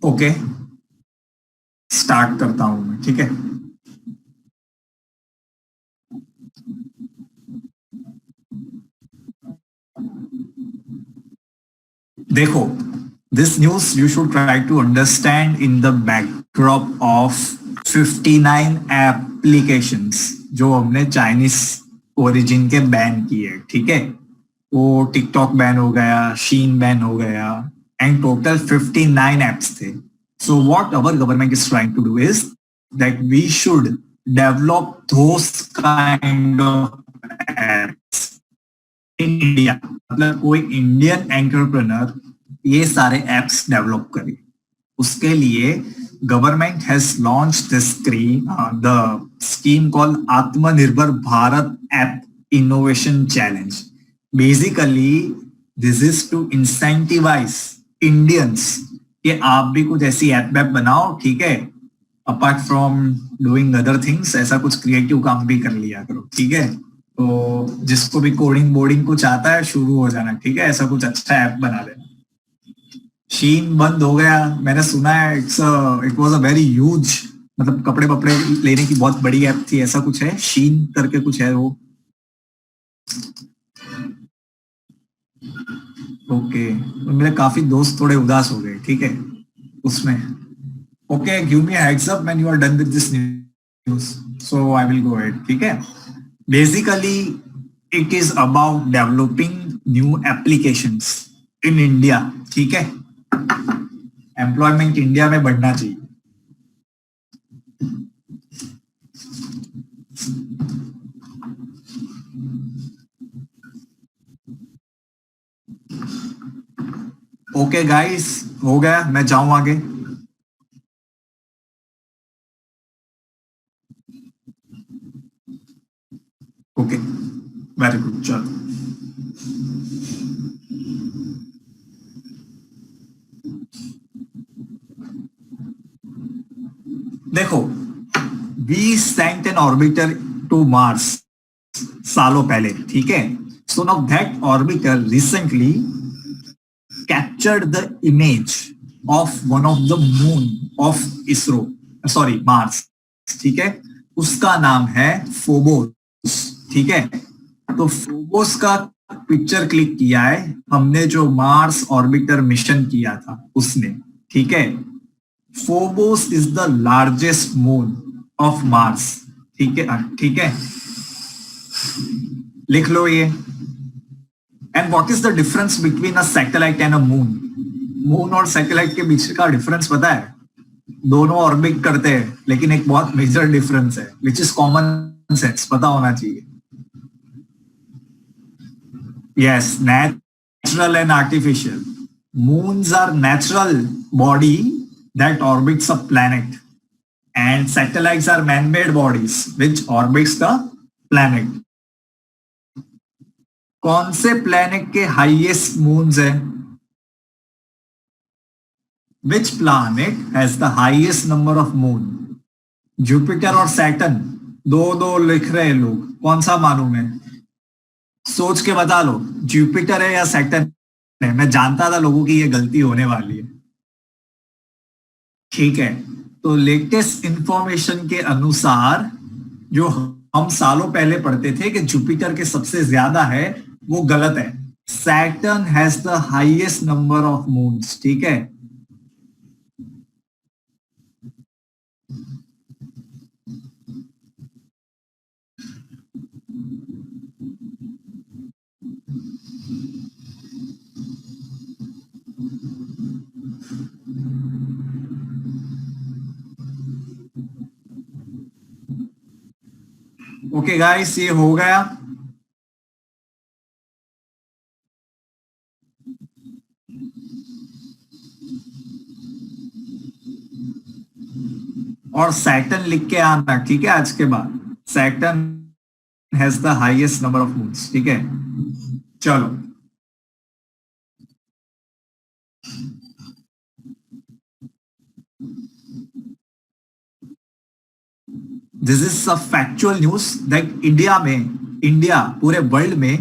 Okay, start करता हूं मैं, ठीक है। देखो, this news you should try to understand in the backdrop of 59 applications जो हमने चाइनीज ओरिजिन के बैन किए, ठीक है। वो टिकटॉक बैन हो गया, शीन बैन हो गया, एंड टोटल 59 एप्स थे। So what our government is trying to do is that we should develop those kind of apps in India. मतलब कोई इंडियन एंटरप्रेन्योर ये सारे एप्स डेवलप करे, उसके लिए government has launch this the scheme call Atmanirbhar Bharat app innovation challenge. Basically this is to incentivize Indians कि आप भी कुछ ऐसी ऐप वैप बनाओ, ठीक है। Apart from doing other things, ऐसा कुछ क्रिएटिव काम भी कर लिया करो, ठीक है। तो जिसको भी कोडिंग बोर्डिंग कुछ आता है, शुरू हो जाना, ठीक है। ऐसा कुछ अच्छा ऐप बना लेना। शीन बंद हो गया, मैंने सुना है। It was a very huge, मतलब कपड़े वपड़े लेने की बहुत बड़ी ऐप थी, ऐसा कुछ है। शीन करके कुछ है वो। ओके, तो मेरे काफी दोस्त थोड़े उदास हो गए, ठीक है, उसमें। Okay, give me heads up when you are done with this news, so I will go ahead, ठीक है। Basically it is about developing new applications in India, ठीक है। एम्प्लॉयमेंट इंडिया में बढ़ना चाहिए। ओके गाइस, हो गया, मैं जाऊं आगे। ओके, वेरी गुड, चलो। देखो, we sent an orbiter to Mars सालों पहले, ठीक है। So now that orbiter recently captured the image of one of the moon of ISRO, sorry Mars, ठीक है। उसका नाम है फोबोस, ठीक है। तो फोबोस का पिक्चर क्लिक किया है हमने, जो मार्स ऑर्बिटर मिशन किया था उसने, ठीक है। Phobos is the largest moon of Mars, ठीक है, ठीक है। लिख लो ये। And what is the difference between a satellite and a moon? Moon और सैटेलाइट के बीच का डिफरेंस पता है? दोनों ऑर्बिट करते हैं, लेकिन एक बहुत मेजर डिफरेंस है, विच इज कॉमन सेंस, पता होना चाहिए। Yes, natural and artificial. Moons are natural body that orbits a planet, and satellites are man-made bodies which orbits the planet. कौन से प्लेनेट के हाईएस्ट मून्स है? Which planet has the highest number of moon? Jupiter और Saturn, दो दो लिख रहे हैं लोग, कौन सा मानूं मैं? सोच के बता लो, जुपिटर है या सैटर्न है। मैं जानता था लोगों की ये गलती होने वाली है, ठीक है। तो लेटेस्ट इंफॉर्मेशन के अनुसार, जो हम सालों पहले पढ़ते थे कि जुपिटर के सबसे ज्यादा है, वो गलत है। Saturn has the highest number of moons, ठीक है। ओके गाइस, ये हो गया। और सैटर्न लिख के आना, ठीक है, आज के बाद। Saturn has the highest number of moons, ठीक है। चलो, this is a factual news that India पूरे वर्ल्ड में,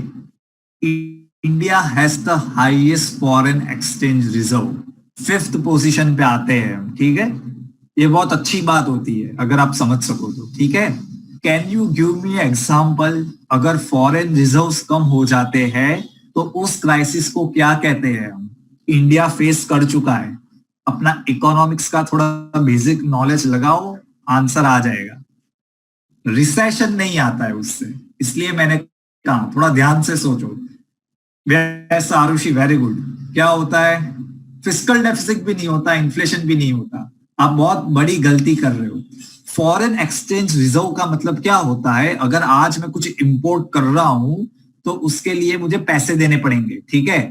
India has the highest foreign exchange reserve 5th position पे आते हैं हम, ठीक है। ये बहुत अच्छी बात होती है अगर आप समझ सको तो, ठीक है। Can you give me example, अगर फॉरेन रिजर्व्स कम हो जाते हैं तो उस क्राइसिस को क्या कहते हैं हम? इंडिया फेस कर चुका है। अपना इकोनॉमिक्स का थोड़ा बेसिक नॉलेज लगाओ, आंसर आ जाएगा। रिसेशन नहीं आता है उससे, इसलिए मैंने कहा थोड़ा ध्यान से सोचो। वैसा आरुषि, वेरी गुड। क्या होता है? फिस्कल डेफिसिट भी नहीं होता, इन्फ्लेशन भी नहीं होता। आप बहुत बड़ी गलती कर रहे हो। फॉरेन एक्सचेंज रिजर्व का मतलब क्या होता है? अगर आज मैं कुछ इंपोर्ट कर रहा हूं तो उसके लिए मुझे पैसे देने पड़ेंगे, ठीक है।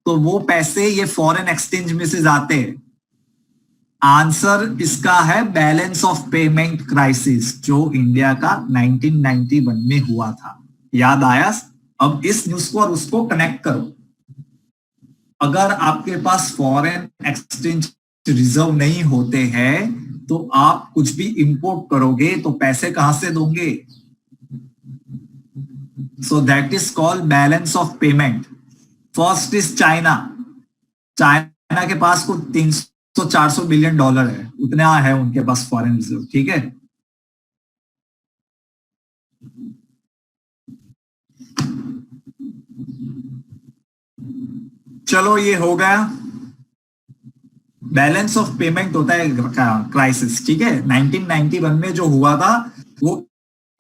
तो वो पैसे ये फॉरेन एक्सचेंज में से जाते हैं। आंसर इसका है बैलेंस ऑफ पेमेंट क्राइसिस, जो इंडिया का 1991 में हुआ था। याद आया? अब इस न्यूज को और उसको कनेक्ट करो। अगर आपके पास फॉरेन एक्सचेंज रिजर्व नहीं होते हैं तो आप कुछ भी इंपोर्ट करोगे तो पैसे कहां से दोगे? So that is called balance of payment. First is China. China के पास कुछ 300-400 बिलियन डॉलर है, उतना है उनके पास फॉरेन रिजर्व, ठीक है। चलो ये हो गया। बैलेंस ऑफ पेमेंट होता है क्राइसिस, ठीक है। 1991 में जो हुआ था वो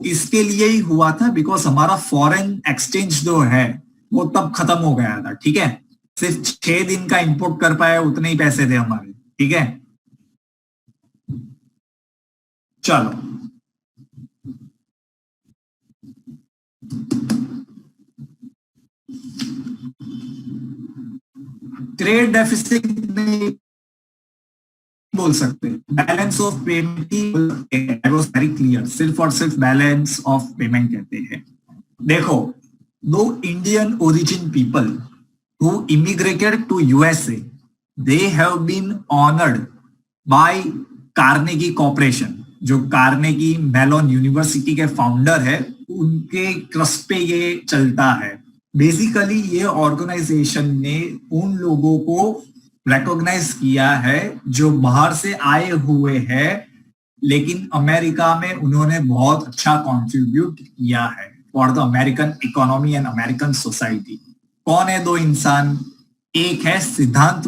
इसके लिए ही हुआ था, बिकॉज हमारा फॉरेन एक्सचेंज जो है वो तब खत्म हो गया था, ठीक है। सिर्फ 6 दिन का इंपोर्ट कर पाए, उतने ही पैसे थे हमारे, ठीक है। चलो ट्रेड डेफिसिट नहीं बोल सकते, balance of payment he very clear, सिर्फ और सिर्फ बैलेंस ऑफ पेमेंट कहते हैं। देखो, दो Indian origin people who immigrated to USA, they have been honoured by Carnegie Corporation. जो कार्नेगी मेलॉन यूनिवर्सिटी के फाउंडर है, उनके ट्रस्ट पे ये चलता है। बेसिकली ये ऑर्गेनाइजेशन ने उन लोगों को रिकॉग्नाइज किया है जो बाहर से आए हुए हैं, लेकिन अमेरिका में उन्होंने बहुत अच्छा कंट्रीब्यूट किया है for the American economy and American society. कौन है दो इंसान? एक है सिद्धार्थ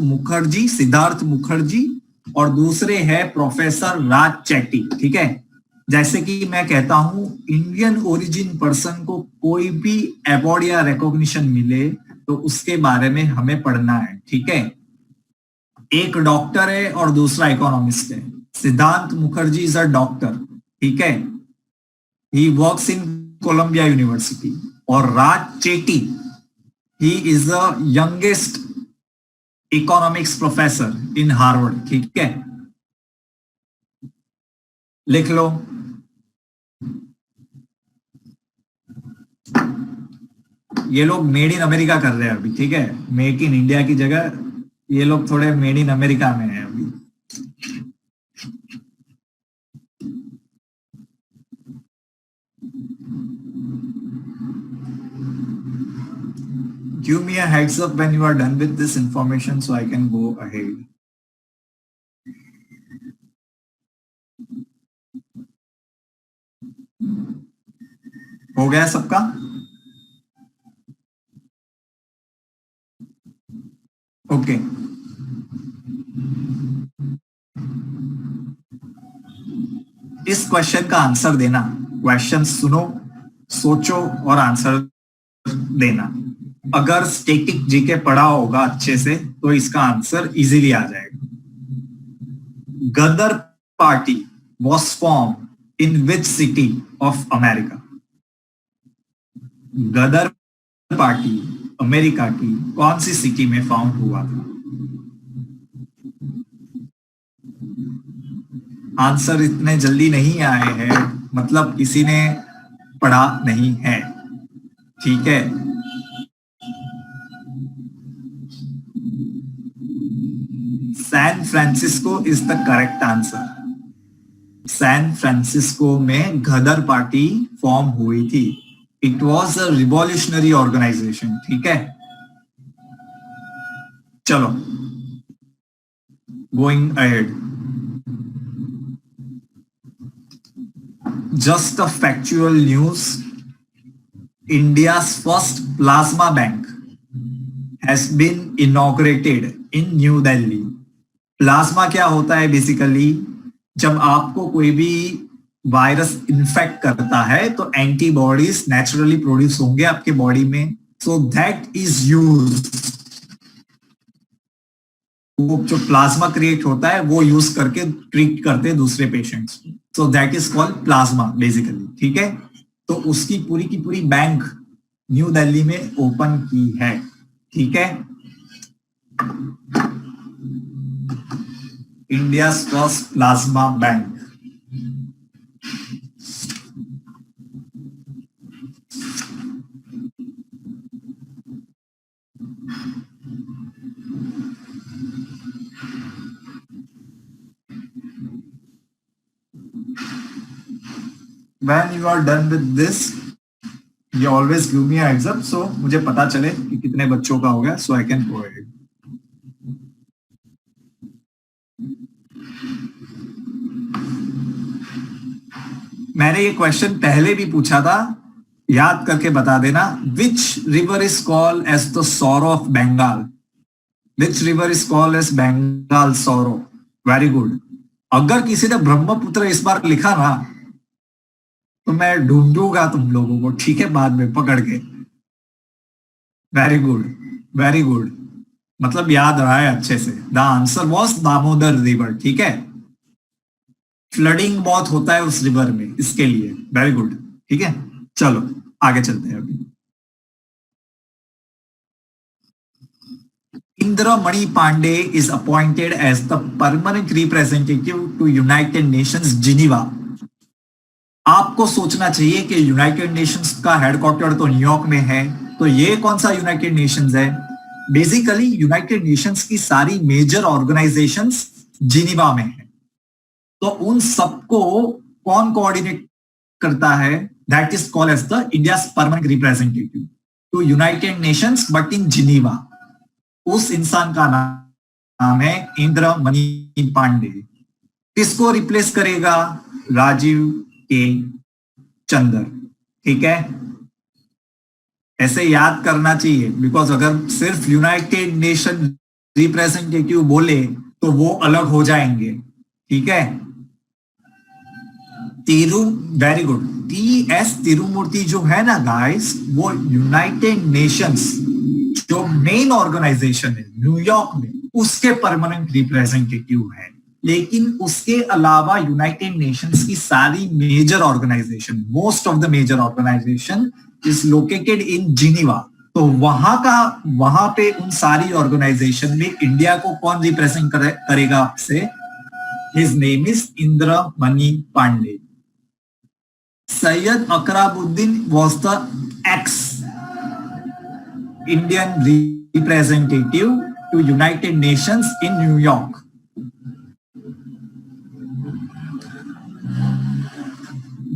मुखर्जी और दूसरे है प्रोफेसर राज चेट्टी, ठीक है। जैसे कि मैं कहता हूं, इंडियन ओरिजिन पर्सन को कोई भी अवार्ड या रिकॉग्निशन मिले तो उसके बारे में हमें पढ़ना है, ठीक है। एक डॉक्टर है और दूसरा इकोनॉमिस्ट है। Siddhartha Mukherjee is a doctor, ठीक है। He works in Columbia University. और Raj Chetty, he is the youngest economics professor in Harvard, ठीक है। लिख लो। ये लोग मेड इन अमेरिका कर रहे हैं अभी, ठीक है। मेक इन इंडिया की जगह ये लोग थोड़े मेड इन अमेरिका में है अभी। Give me a heads up when you are done with this information so I can go ahead. हो गया सबका? ओके। इस क्वेश्चन का आंसर देना, क्वेश्चन सुनो, सोचो और आंसर देना। अगर स्टैटिक जीके पढ़ा होगा अच्छे से तो इसका आंसर इजीली आ जाएगा। Ghadar party was formed in which city of America? Ghadar party America की कौन सी सिटी में फाउंड हुआ था? आंसर इतने जल्दी नहीं आए हैं, मतलब किसी ने पढ़ा नहीं है, ठीक है। San Francisco is the correct answer. San Francisco में गदर पार्टी फॉर्म हुई थी। It was a revolutionary organisation, ठीक है। चलो Going ahead, just a factual news. India's first plasma bank has been inaugurated in New Delhi. Plasma क्या होता है basically? जब आपको कोई भी वायरस इन्फेक्ट करता है तो एंटीबॉडीज नेचुरली प्रोड्यूस होंगे आपके बॉडी में, सो दैट इज यूज, वो जो प्लाज्मा क्रिएट होता है वो यूज करके ट्रीट करते हैं दूसरे patients, so that is called plasma basically, ठीक है। तो उसकी पूरी की पूरी बैंक न्यू दिल्ली में ओपन की है, ठीक है। India's first plasma bank. When you are done with this, you always give me a heads up, so मुझे पता चले कि कितने बच्चों का हो गया, so I can go ahead. मैंने ये क्वेश्चन पहले भी पूछा था, याद करके बता देना। Which river is called as the sorrow of Bengal? Which river is called as Bengal sorrow? Very good. अगर किसी ने ब्रह्मपुत्र इस बार लिखा ना तो मैं ढूंढूंगा तुम लोगों को, ठीक है, बाद में पकड़ के। वेरी गुड, वेरी गुड, मतलब याद रहा है अच्छे से। The answer was Damodar river, ठीक है। फ्लडिंग बहुत होता है उस रिवर में, इसके लिए। वेरी गुड, ठीक है। चलो आगे चलते हैं। अभी Indramani Pandey is appointed as the permanent representative to United Nations Geneva. आपको सोचना चाहिए कि यूनाइटेड नेशंस का हेडक्वार्टर तो न्यूयॉर्क में है, तो ये कौन सा यूनाइटेड नेशंस है? बेसिकली यूनाइटेड नेशंस की सारी मेजर ऑर्गेनाइजेशंस जिनीवा में है। तो उन सबको कौन कोऑर्डिनेट करता है? That is called as the India's permanent representative to United Nations but in Geneva. उस इंसान का नाम है इंद्रमणि पांडे। किसको रिप्लेस करेगा? राजीव के चंदर, ठीक है। ऐसे याद करना चाहिए, बिकॉज अगर सिर्फ यूनाइटेड नेशन रिप्रेजेंटेटिव बोले तो वो अलग हो जाएंगे, ठीक है। Very good, T.S.. तिरुमूर्ति जो है ना गाइस, वो यूनाइटेड नेशंस जो मेन ऑर्गेनाइजेशन है न्यूयॉर्क में, उसके परमानेंट रिप्रेजेंटेटिव है। लेकिन उसके अलावा यूनाइटेड नेशंस की सारी major organisation, most of the major organisation is located in Geneva. तो वहां पे उन सारी ऑर्गेनाइजेशन में इंडिया को कौन रिप्रेजेंट करेगा आपसे? His name is Indramani Pandey. Syed Akramuddin was the ex-Indian representative to United Nations in New York.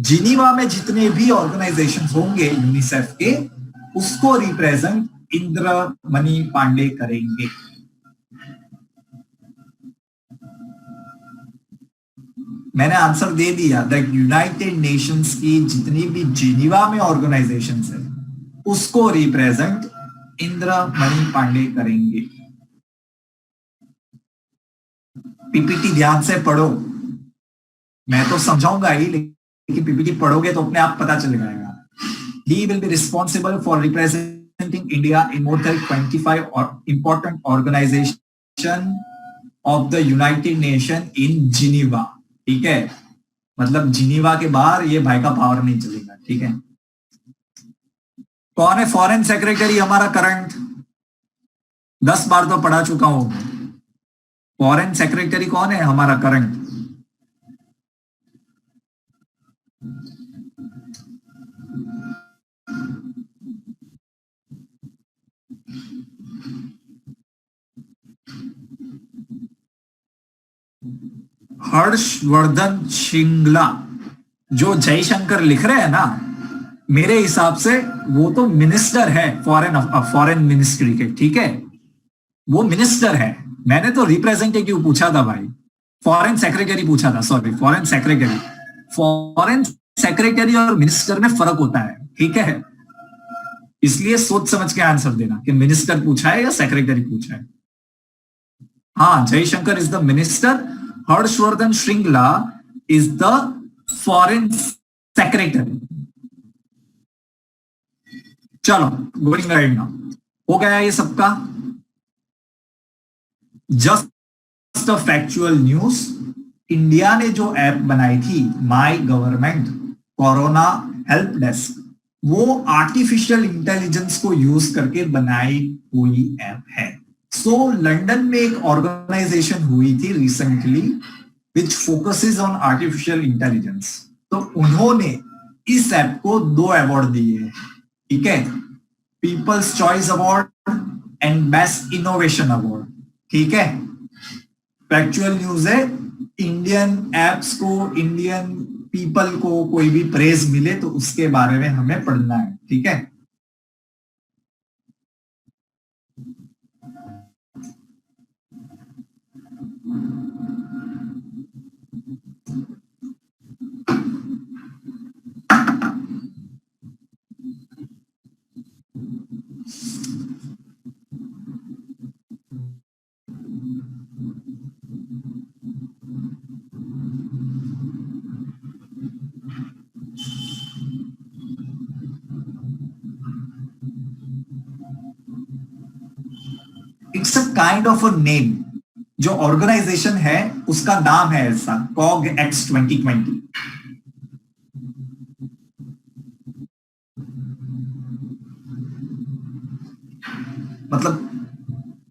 Geneva में जितने भी ऑर्गेनाइजेशन होंगे यूनिसेफ के, उसको रिप्रेजेंट इंद्रमणि पांडे करेंगे। मैंने आंसर दे दिया दैट यूनाइटेड नेशंस की जितनी भी जिनीवा में ऑर्गेनाइजेशंस है, उसको रिप्रेजेंट इंद्रमणि पांडे करेंगे। पीपीटी ध्यान से पढ़ो, मैं तो समझाऊंगा ही, लेकिन पीपीटी पढ़ोगे तो अपने आप पता चल जाएगा। He will be responsible for representing India in more than 25 important organization of the United Nation in Geneva, ठीक है। मतलब जिनीवा के बाहर ये भाई का पावर नहीं चलेगा, ठीक है। कौन है फॉरेन सेक्रेटरी हमारा करंट? 10 बार तो पढ़ा चुका हूं। फॉरेन सेक्रेटरी कौन है हमारा करंट? हर्षवर्धन श्रृंगला। जो जयशंकर लिख रहे हैं ना, मेरे हिसाब से वो तो मिनिस्टर है फॉरेन मिनिस्ट्री के, ठीक है। वो मिनिस्टर है, मैंने तो रिप्रेजेंटेटिव पूछा था भाई, फॉरेन सेक्रेटरी पूछा था, sorry foreign secretary. Foreign secretary और मिनिस्टर में फर्क होता है, ठीक है, इसलिए सोच समझ के आंसर देना कि मिनिस्टर पूछा है या सेक्रेटरी पूछा है। हाँ, Jaishankar is the minister, Harshvardhan Shringla is the foreign secretary. चलो गोइंग राइट नाउ, हो गया ये सबका। Just a factual news, India ने जो ऐप बनाई थी my government corona help desk, वो आर्टिफिशियल इंटेलिजेंस को यूज करके बनाई हुई ऐप है। सो लंदन में एक ऑर्गेनाइजेशन हुई थी recently which focuses on artificial intelligence, तो उन्होंने इस ऐप को 2 अवार्ड दिए हैं, ठीक है, people's choice award and best innovation award, ठीक है। फैक्चुअल न्यूज है, इंडियन एप्स को, इंडियन पीपल को कोई भी प्रेज मिले तो उसके बारे में हमें पढ़ना है, ठीक है। It's a kind of a name, जो ऑर्गेनाइजेशन है उसका नाम है ऐसा, कॉग एक्स 2020। मतलब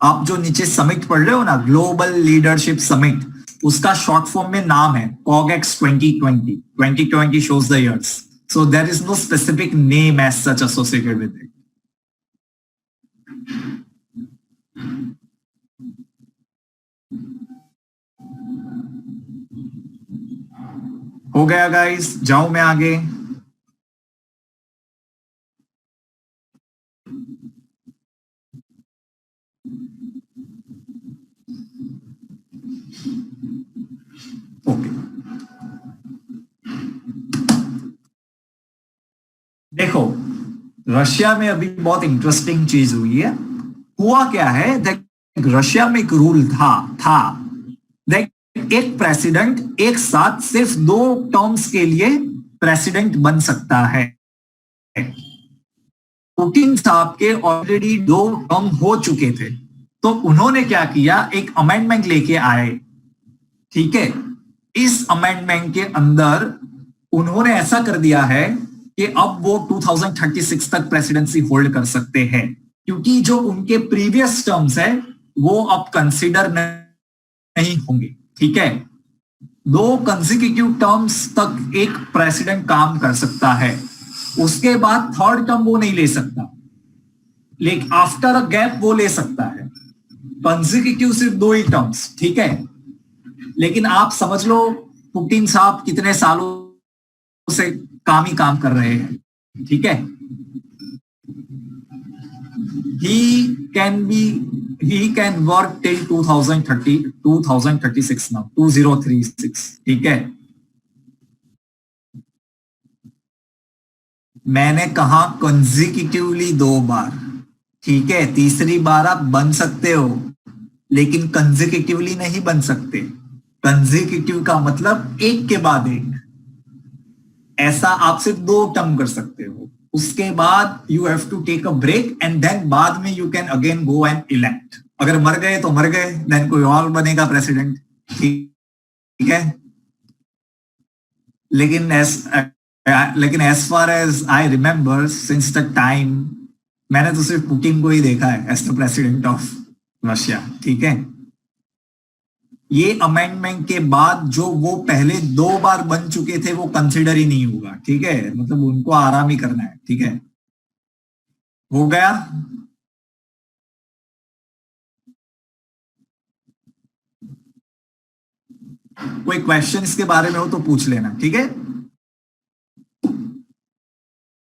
आप जो नीचे समिट पढ़ रहे हो ना, ग्लोबल लीडरशिप समिट, उसका शॉर्ट फॉर्म में नाम है कॉगएक्स 2020। 2020 shows the years, so there is no specific name as such associated with it. हो गया गाइस, जाऊं मैं आगे। ओके, देखो रशिया में अभी बहुत इंटरेस्टिंग चीज हुई है। हुआ क्या है, रशिया में एक रूल था देख, एक प्रेसिडेंट एक साथ सिर्फ 2 टर्म्स के लिए प्रेसिडेंट बन सकता है। पुतिन साहब के ऑलरेडी 2 टर्म हो चुके थे, तो उन्होंने क्या किया, एक अमेंडमेंट लेके आए, ठीक है। इस अमेंडमेंट के अंदर उन्होंने ऐसा कर दिया है कि अब वो 2036 तक प्रेसिडेंसी होल्ड कर सकते हैं, क्योंकि जो उनके प्रीवियस टर्म्स है वो अब कंसिडर नहीं होंगे, ठीक है। 2 कंसेक्यूटिव टर्म्स तक एक प्रेसिडेंट काम कर सकता है, उसके बाद 3rd टर्म वो नहीं ले सकता, लेकिन आफ्टर अ गैप वो ले सकता है। कंसेक्यूटिव सिर्फ 2 ही टर्म्स, ठीक है। लेकिन आप समझ लो पुतिन साहब कितने सालों से काम ही काम कर रहे हैं, ठीक है। he can work till 2036 now, 2036, ठीक है। मैंने कहा कंसेक्यूटिवली 2 बार, ठीक है, तीसरी बार आप बन सकते हो, लेकिन कंसेक्यूटिवली नहीं बन सकते। कंसेक्यूटिव का मतलब एक के बाद एक, ऐसा आप सिर्फ 2 टर्म कर सकते हो, उसके बाद you have to take a break and then बाद में you can again go and elect. अगर मर गए तो मर गए, देन कोई और बनेगा प्रेसिडेंट, ठीक है। लेकिन as far as I remember since the time, मैंने तो सिर्फ पुतिन को ही देखा है as the president of Russia, ठीक है। ये अमेंडमेंट के बाद जो वो पहले 2 बार बन चुके थे वो कंसिडर ही नहीं होगा, ठीक है, मतलब उनको आराम ही करना है, ठीक है। हो गया। कोई क्वेश्चन इसके बारे में हो तो पूछ लेना, ठीक है।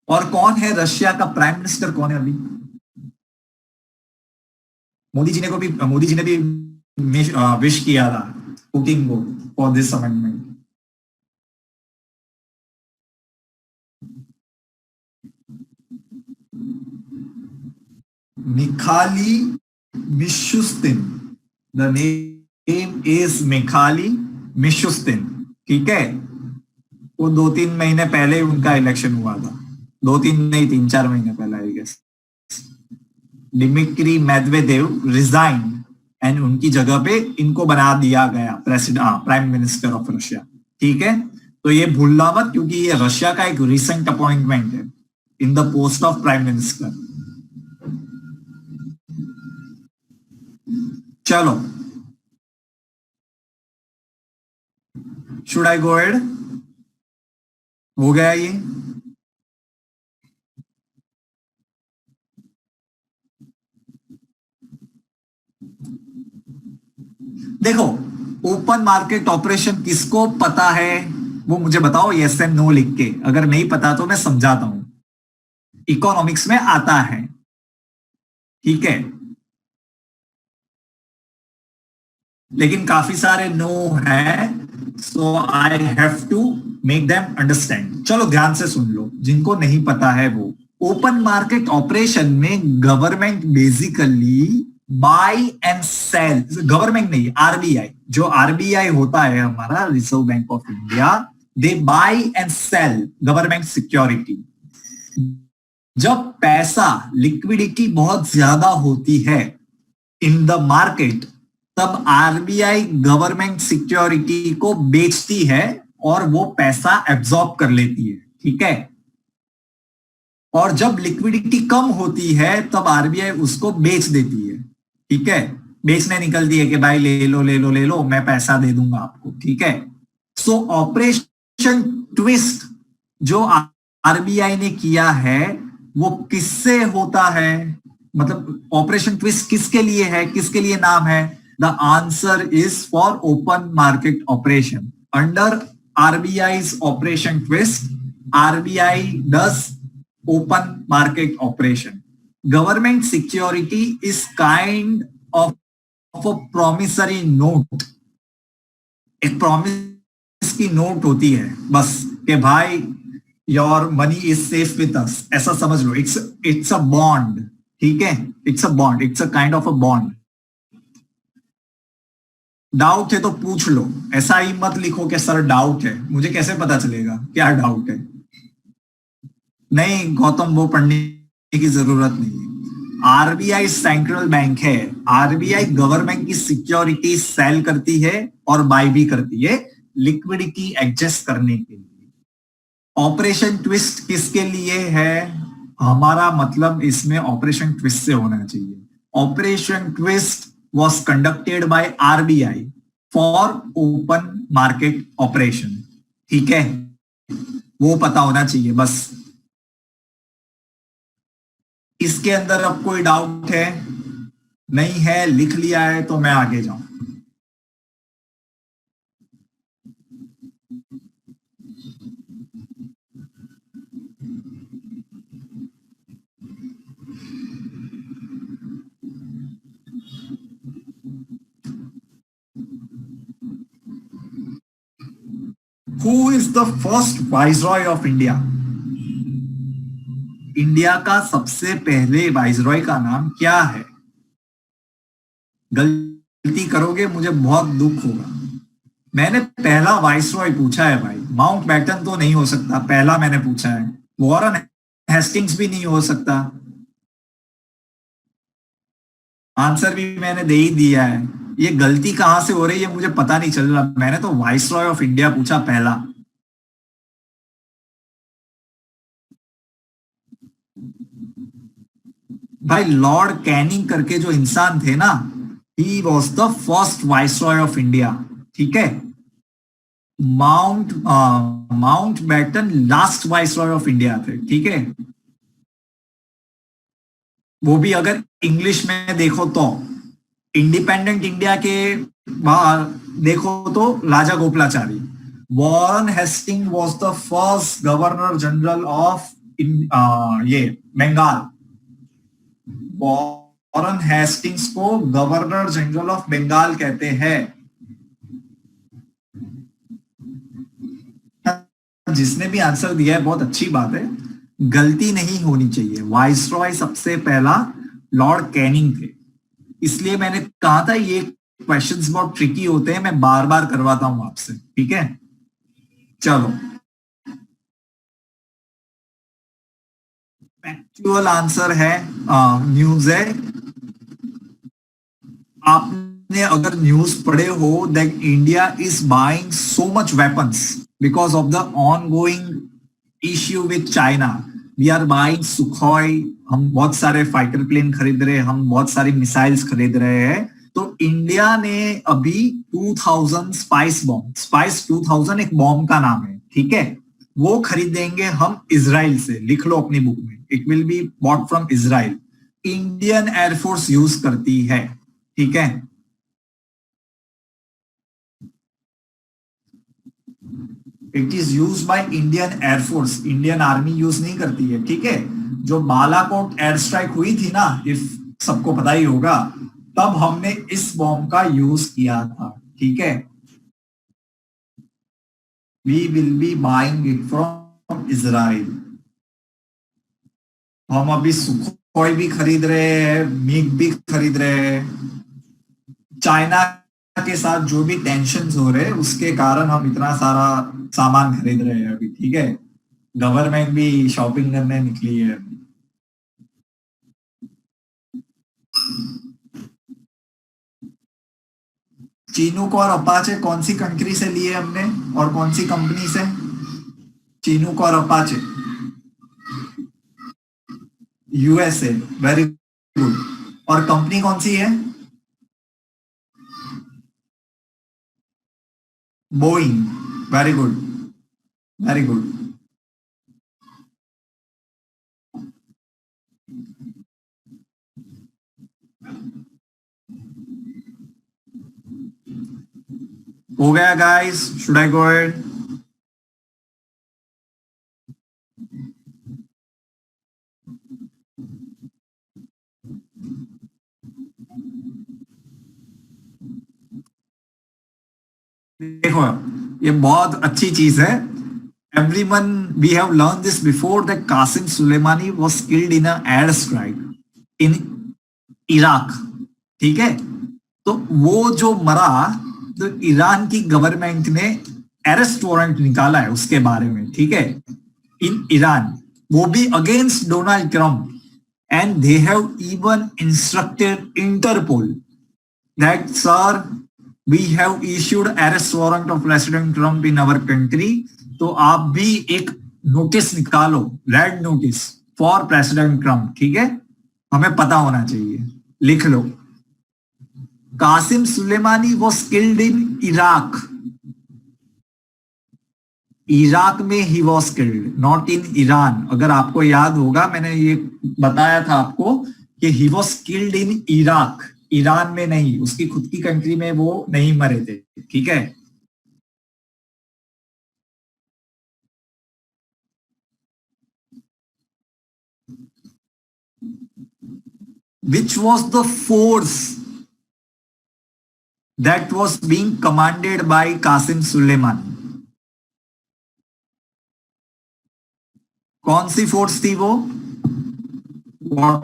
और कौन है रशिया का प्राइम मिनिस्टर, कौन है अभी? मोदी जी ने भी विश किया था पुतिन को for this amendment? Mikhail Mishustin, the name is Mikhail Mishustin, ठीक है। वो 2-3 महीने पहले ही उनका इलेक्शन हुआ था, 2-3 नहीं, 3-4 महीने पहले I guess. Dmitry Medvedev resign and उनकी जगह पे इनको बना दिया गया president, prime minister of Russia, ठीक है। तो ये भूलना मत, क्योंकि ये रशिया का एक रिसेंट अपॉइंटमेंट है in the post of prime minister. चलो, शुड आई गो एड? हो गया ये? देखो, ओपन मार्केट ऑपरेशन किसको पता है वो मुझे बताओ, यस एंड नो लिख के। अगर नहीं पता तो मैं समझाता हूं, इकोनॉमिक्स में आता है, ठीक है। लेकिन काफी सारे नो है, so I have to make them understand. चलो ध्यान से सुन लो, जिनको नहीं पता है वो। ओपन मार्केट ऑपरेशन में government basically buy and sell, government नहीं, आरबीआई, जो आरबीआई होता है हमारा Reserve Bank of India, they buy and sell government security. जब पैसा, लिक्विडिटी बहुत ज्यादा होती है इन द मार्केट, तब आरबीआई गवर्नमेंट सिक्योरिटी को बेचती है और वो पैसा एब्जॉर्ब कर लेती है, ठीक है। और जब लिक्विडिटी कम होती है तब आरबीआई उसको बेच देती है, ठीक है। बेचने निकलती है कि भाई ले लो ले लो ले लो, मैं पैसा दे दूंगा आपको, ठीक है। सो ऑपरेशन ट्विस्ट जो आरबीआई ने किया है वो किससे होता है? मतलब ऑपरेशन ट्विस्ट किसके लिए है, किसके लिए नाम है? The answer is for open market operation. Under RBI's operation twist, RBI does open market operation. Government security is kind of a promissory note. एक प्रॉमिस की नोट होती है बस, कि भाई your money is safe with us, ऐसा समझ लो। It's a bond, ठीक है। It's a bond, it's a kind of a bond. Doubt है तो पूछ लो, ऐसा ही मत लिखो कि सर डाउट है, मुझे कैसे पता चलेगा क्या डाउट है। नहीं गौतम, वो पढ़ने की जरूरत नहीं है। आरबीआई सेंट्रल बैंक है, आरबीआई गवर्नमेंट की सिक्योरिटी सेल करती है और बाय भी करती है, लिक्विडिटी एडजस्ट करने के लिए। ऑपरेशन ट्विस्ट किसके लिए है? हमारा मतलब इसमें ऑपरेशन ट्विस्ट से होना चाहिए। Operation twist was conducted by RBI for open market operation, ठीक है। वो पता होना चाहिए बस। इसके अंदर अब कोई डाउट है? नहीं है, लिख लिया है तो मैं आगे जाऊं। Who is the first viceroy of India? India का सबसे पहले वाइसरॉय का नाम क्या है? गलती करोगे मुझे बहुत दुख होगा। मैंने पहला वाइसरॉय पूछा है भाई, माउंट बैटन तो नहीं हो सकता, पहला मैंने पूछा है। वॉरेन हेस्टिंग्स भी नहीं हो सकता, आंसर भी मैंने दे ही दिया है। ये गलती कहां से हो रही है मुझे पता नहीं चल रहा। मैंने तो वाइसरॉय ऑफ इंडिया पूछा पहला। भाई लॉर्ड कैनिंग करके जो इंसान थे ना, he was the first viceroy of India, ठीक है। Mountbatten last viceroy of India थे, ठीक है। वो भी अगर इंग्लिश में देखो तो इंडिपेंडेंट इंडिया के बाहर देखो तो Raja Gopalachari. Warren Hasting was the first governor general of ये बंगाल। वॉरेन हेस्टिंग्स को गवर्नर जनरल ऑफ बंगाल कहते हैं। जिसने भी आंसर दिया है बहुत अच्छी बात है, गलती नहीं होनी चाहिए। वाइसरॉय सबसे पहला लॉर्ड कैनिंग थे, इसलिए मैंने कहा था ये क्वेश्चंस बहुत ट्रिकी होते हैं, मैं बार बार करवाता हूं आपसे, ठीक है। चलो, फैक्चुअल आंसर है, न्यूज है। आपने अगर न्यूज पढ़े हो that India is buying so much weapons because of the ongoing issue with China. We are buying Sukhoi, हम बहुत सारे फाइटर प्लेन खरीद रहे हैं, हम बहुत सारी मिसाइल्स खरीद रहे हैं। तो इंडिया ने अभी 2000 स्पाइस 2000 एक बॉम्ब का नाम है, ठीक है, वो खरीदेंगे हम इजराइल से। लिख लो अपनी बुक में, it will be bought from Israel. Indian air force use करती है, ठीक है। It is use by Indian air force, Indian army use नहीं करती है, ठीक है। जो बालाकोट एयर स्ट्राइक हुई थी ना, इफ सबको पता ही होगा, तब हमने इस बॉम्ब का यूज किया था, ठीक है। We will be buying it from Israel. हम अभी सुखोई भी खरीद रहे हैं, मिग भी खरीद रहे हैं। चाइना के साथ जो भी टेंशन हो रहे हैं उसके कारण हम इतना सारा सामान खरीद रहे हैं अभी, ठीक है। गवर्नमेंट भी शॉपिंग करने निकली है। चीनूक और अपाचे कौन सी कंट्री से लिए हमने और कौन सी कंपनी से? चीनूक और अपाचे यूएसए, वेरी गुड। और कंपनी कौन सी है? Boeing, very good, very good. हो गया guys, should I go ahead? देखो, ये बहुत अच्छी चीज है। Everyone, we have learn this before that Qasem Soleimani was killed in a air strike in Iraq, ठीक है। तो वो जो मरा, तो ईरान की गवर्नमेंट ने अरेस्ट वारंट निकाला है उसके बारे में, ठीक है, इन ईरान, वो भी against Donald Trump. And they have even instructed Interpol that sir, we have issued arrest warrant of President Trump in our country। तो आप भी एक नोटिस निकालो, red notice for president Trump, ठीक है। हमें पता होना चाहिए, लिख लो। Qasem Soleimani was killed in Iraq, Iraq में he was killed, not in Iran. अगर आपको याद होगा, मैंने ये बताया था आपको कि ही was killed in Iraq, Iran में नहीं, उसकी खुद की कंट्री में वो नहीं मरे थे, ठीक है। Which was the force that was being commanded by Qasem Soleimani? कौन सी फोर्स थी वो? What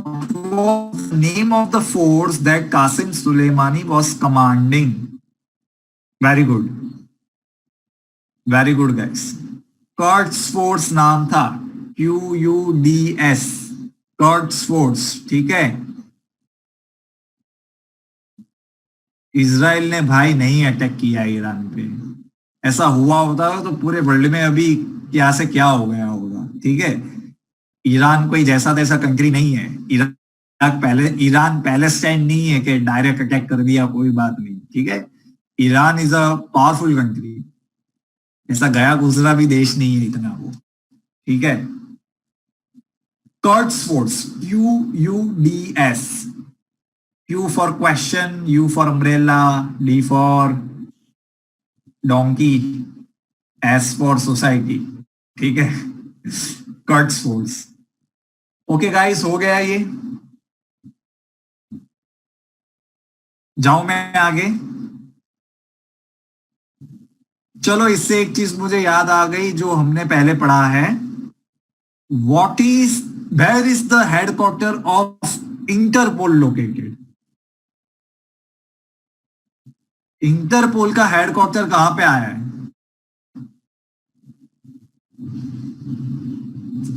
was the name of the force that Qasim Soleimani was commanding? Very good, very good guys. Quds force नाम था, QUDS, कर्ट्स force, ठीक है। Israel ने भाई नहीं अटैक किया ईरान पे। ऐसा हुआ होता तो पूरे वर्ल्ड में अभी क्या से क्या हो गया होगा, ठीक है। ईरान कोई जैसा तैसा कंट्री नहीं है। ईरान पैलेस्टाइन नहीं है कि डायरेक्ट अटैक कर दिया, कोई बात नहीं, ठीक है। Iran is a powerful country, ऐसा गया गुजरा भी देश नहीं है इतना वो, ठीक है। कर्ट्स force, QUDS, Q for question, U for umbrella, D for donkey, S for society, ठीक है। कर्ट्स फोर्स। ओके गाइस, हो गया ये। जाऊं मैं आगे? चलो, इससे एक चीज मुझे याद आ गई जो हमने पहले पढ़ा है। What is where is the headquarter of Interpol located? Interpol का हेडक्वार्टर कहां पे आया है?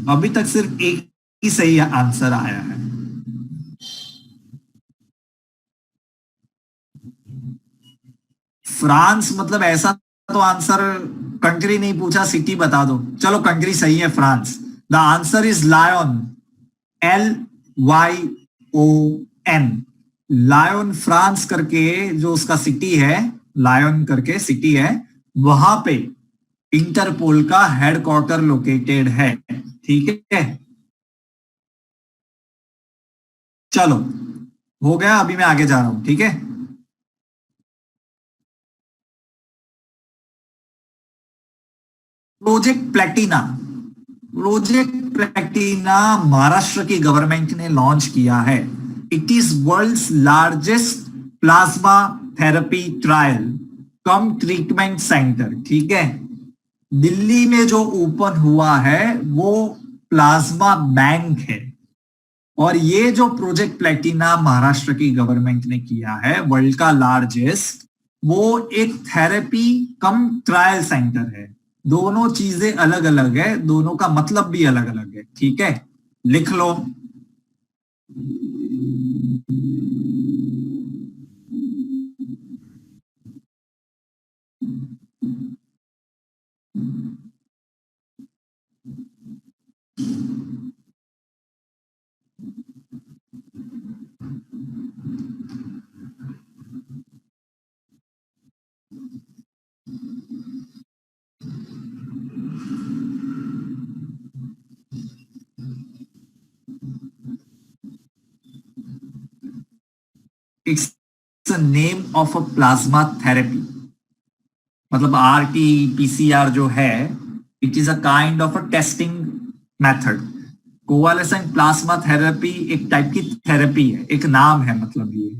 अभी तक सिर्फ एक ही सही आंसर आया है। फ्रांस मतलब ऐसा तो आंसर, कंट्री नहीं पूछा, सिटी बता दो। चलो, कंट्री सही है, France. The answer is Lyon. LYON। Lyon France करके जो उसका सिटी है, लायन करके सिटी है, वहां पे इंटरपोल का हेडक्वार्टर लोकेटेड है। ठीक है, चलो, हो गया। अभी मैं आगे जा रहा हूं, ठीक है। Project Platina. Project Platina Maharashtra की गवर्नमेंट ने लॉन्च किया है। It is world's largest plasma therapy trial cum treatment centre. ठीक है, दिल्ली में जो ओपन हुआ है वो प्लाज्मा बैंक है। और ये जो प्रोजेक्ट प्लेटिना महाराष्ट्र की गवर्नमेंट ने किया है, वर्ल्ड का लार्जेस्ट, वो एक थेरेपी कम ट्रायल सेंटर है। दोनों चीजें अलग अलग है, दोनों का मतलब भी अलग अलग है। ठीक है, लिख लो। It's the name of a plasma therapy. मतलब RT-PCR जो है, it is a kind of a testing method. Convalescent plasma therapy एक टाइप की थेरेपी है, एक नाम है मतलब ये।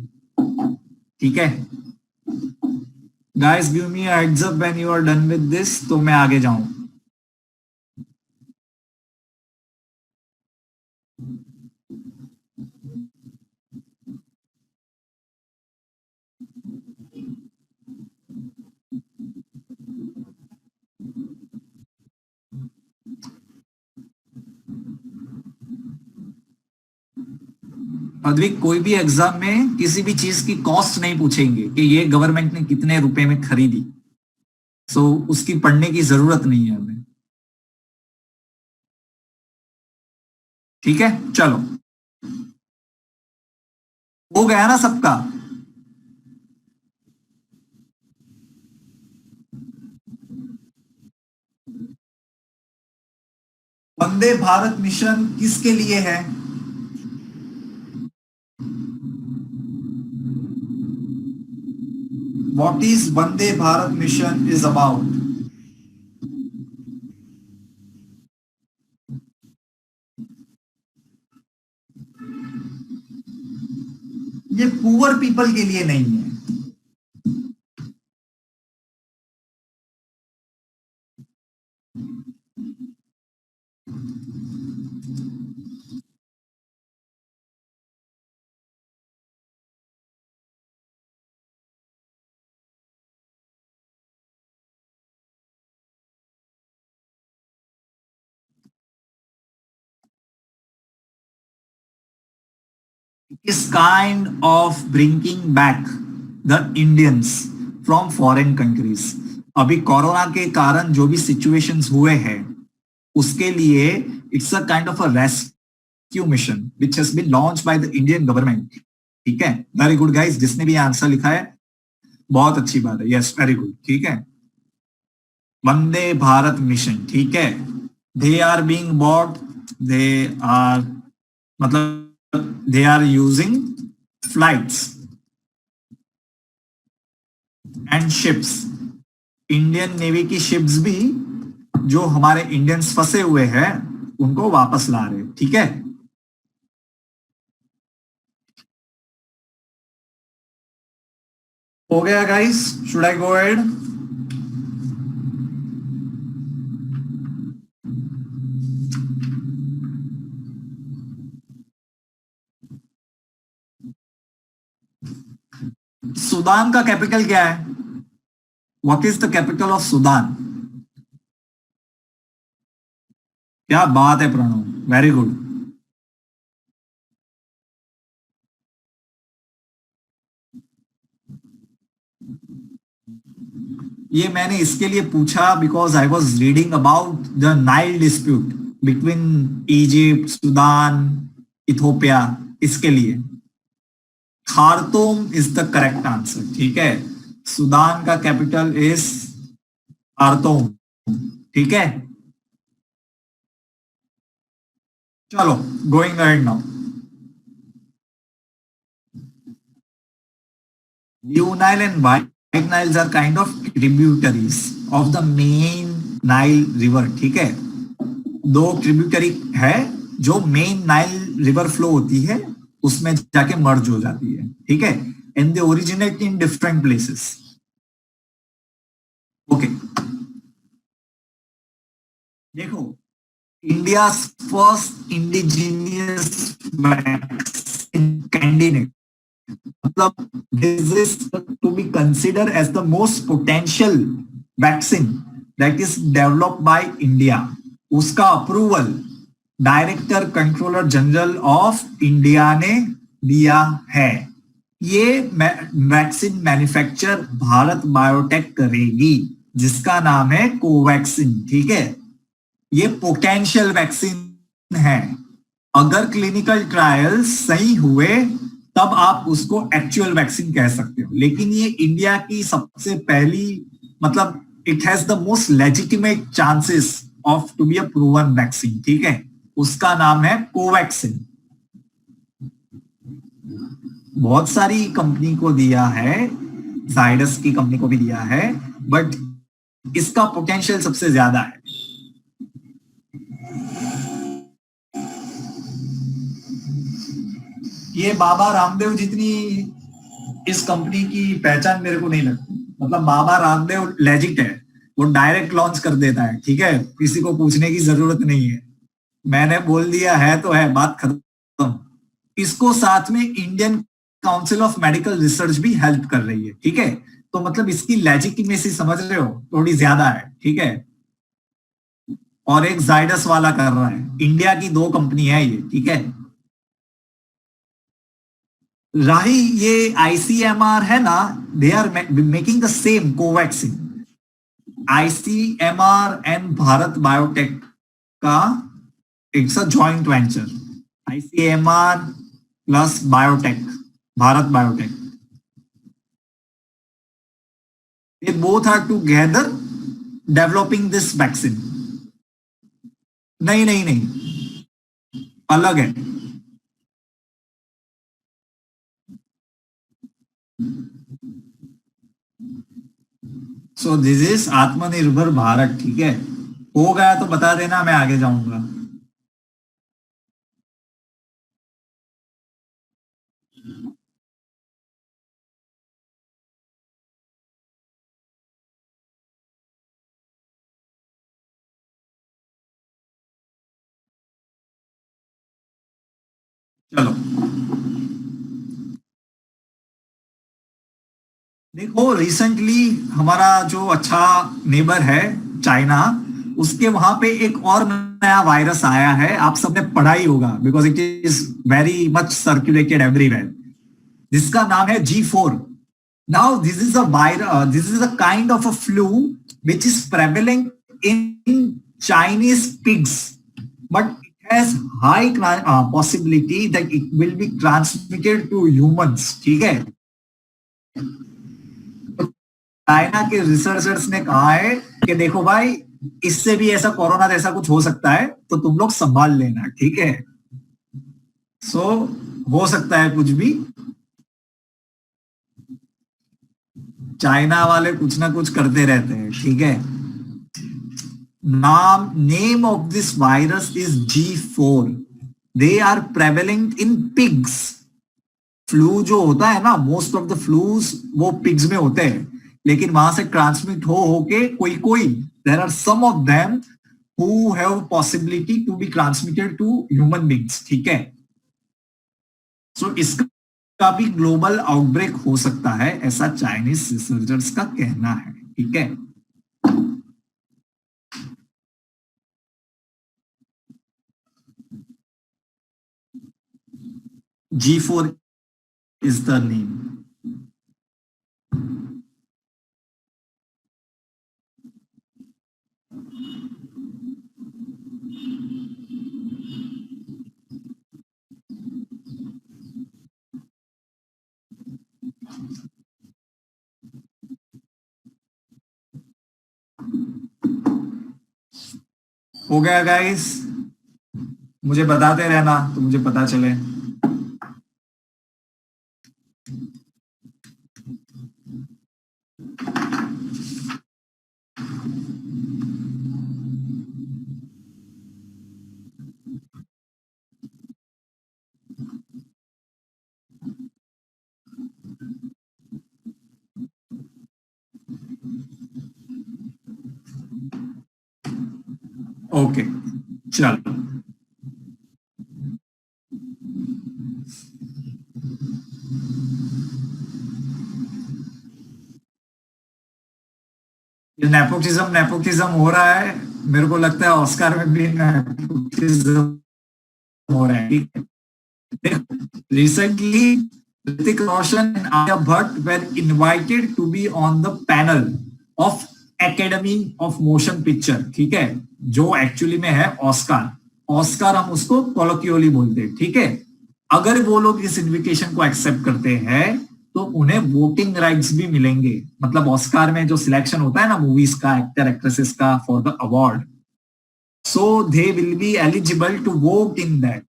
ठीक है, guys give me heads up when you are done with this, तो मैं आगे जाऊं। अद्विक, कोई भी एग्जाम में किसी भी चीज की कॉस्ट नहीं पूछेंगे कि ये गवर्नमेंट ने कितने रुपए में खरीदी। सो उसकी पढ़ने की जरूरत नहीं है हमें। ठीक है, चलो, हो गया ना सबका? वंदे भारत मिशन किसके लिए है? What is Vande Bharat mission is about? ये पुअर पीपल के लिए नहीं है। Is kind of bringing back the Indians from foreign countries. अभी कोरोना के कारण जो भी सिचुएशंस हुए हैं, उसके लिए it's a kind of a rescue mission which has been launch by the Indian government. ठीक है, वेरी गुड गाइस, जिसने भी आंसर लिखा है बहुत अच्छी बात है। Yes, very good. ठीक है, वंदे भारत मिशन। ठीक है, they are being bought, they are, मतलब they are using flights and ships. Indian navy की शिप्स भी, जो हमारे इंडियंस फंसे हुए हैं उनको वापस ला रहे। ठीक है, हो गया guys, should I go ahead? Sudan का कैपिटल क्या है? What is the capital of Sudan? क्या बात है प्रणव, वेरी गुड। ये मैंने इसके लिए पूछा because I was reading about the Nile dispute between Egypt, Sudan, Ethiopia, इसके लिए Khartoum is the correct answer. ठीक है, सूडान का कैपिटल इज खार्तूम। ठीक है, चलो going ahead now. Blue Nile and White Niles are kind of tributaries of the main Nile river। ठीक है, दो ट्रिब्यूटरी है जो मेन नाइल रिवर फ्लो होती है उसमें जाके मर्ज हो जाती है। ठीक है, and they originate in different places. Okay, देखो, इंडिया फर्स्ट इंडिजीनियस कैंडिडेट, मतलब this is to be considered as the most potential vaccine that is developed by India। उसका approval director controller general of India ने दिया है। ये vaccine manufacture Bharat biotech करेगी जिसका नाम है कोवैक्सीन। ठीक है, ये पोटेंशियल वैक्सीन है। अगर क्लिनिकल ट्रायल्स सही हुए तब आप उसको एक्चुअल वैक्सीन कह सकते हो, लेकिन ये इंडिया की सबसे पहली, मतलब it has the most legitimate chances of to be a proven vaccine. ठीक है, उसका नाम है कोवैक्सीन। बहुत सारी कंपनी को दिया है, जाइडस की कंपनी को भी दिया है, बट इसका पोटेंशियल सबसे ज्यादा है। ये बाबा रामदेव जितनी इस कंपनी की पहचान मेरे को नहीं लगती। मतलब बाबा रामदेव लेजिट है, वो डायरेक्ट लॉन्च कर देता है। ठीक है, किसी को पूछने की जरूरत नहीं है, मैंने बोल दिया है तो है, बात खत्म। इसको साथ में Indian council of medical research भी हेल्प कर रही है। ठीक है, तो मतलब इसकी लेजिटिमेसी समझ रहे हो, थोड़ी ज्यादा है। ठीक है, और एक जाइडस वाला कर रहा है, इंडिया की दो कंपनी है ये। ठीक है राही, ये आईसीएमआर है ना, they are making the same Covaxin. ICMR and Bharat Biotech का it's a joint venture, ICMR plus biotech, Bharat Biotech. They both are together developing this vaccine. नहीं नहीं नहीं, अलग है। सो दिस इज आत्मनिर्भर भारत। ठीक है, हो गया तो बता देना, मैं आगे जाऊंगा। चलो देखो, रिसेंटली हमारा जो अच्छा नेबर है चाइना, उसके वहां पे एक और नया वायरस आया है, आप सबने पढ़ा ही होगा because it is very much circulated everywhere, जिसका नाम है G4। Now this is a virus, this is a kind of a flu which is prevalent in Chinese pigs, but it has high possibility that it will be transmitted to humans. ठीक है, China के researchers ने कहा है कि देखो भाई, इससे भी ऐसा कोरोना जैसा कुछ हो सकता है, तो तुम लोग संभाल लेना। ठीक है, सो हो सकता है कुछ भी, चाइना वाले कुछ ना कुछ करते रहते हैं। ठीक है, name of this virus is G4। They are prevalent in pigs। Flu जो होता है ना, मोस्ट ऑफ द फ्लूज वो पिग्स में होते हैं, लेकिन वहां से ट्रांसमिट हो होके कोई कोई, there are some of them who have possibility to be transmitted to human beings, ठीक है। सो इसका भी ग्लोबल आउटब्रेक हो सकता है, ऐसा चाइनीज रिसर्चर्स का कहना है, ठीक है। G4 is the name. हो गया गाइस, मुझे बताते रहना तो मुझे पता चले। ओके, चलो। ये नेपोटिज्म नेपोटिज्म हो रहा है, मेरे को लगता है ऑस्कार में भी नेपोटिज्म हो रहा है, ठीक है। Recently Hrithik Roshan and Alia Bhatt were invited to be on the panel of academy of motion picture, ठीक है, जो एक्चुअली में है ऑस्कार। ऑस्कार हम उसको कोलोक्यूली बोलते हैं, ठीक है। अगर वो लोग इस इन्विटेशन को एक्सेप्ट करते हैं तो उन्हें वोटिंग राइट्स भी मिलेंगे। मतलब ऑस्कार में जो सिलेक्शन होता है ना मूवीज का, एक्टर एक्ट्रेसेस का for the award, so they will be eligible to vote in that.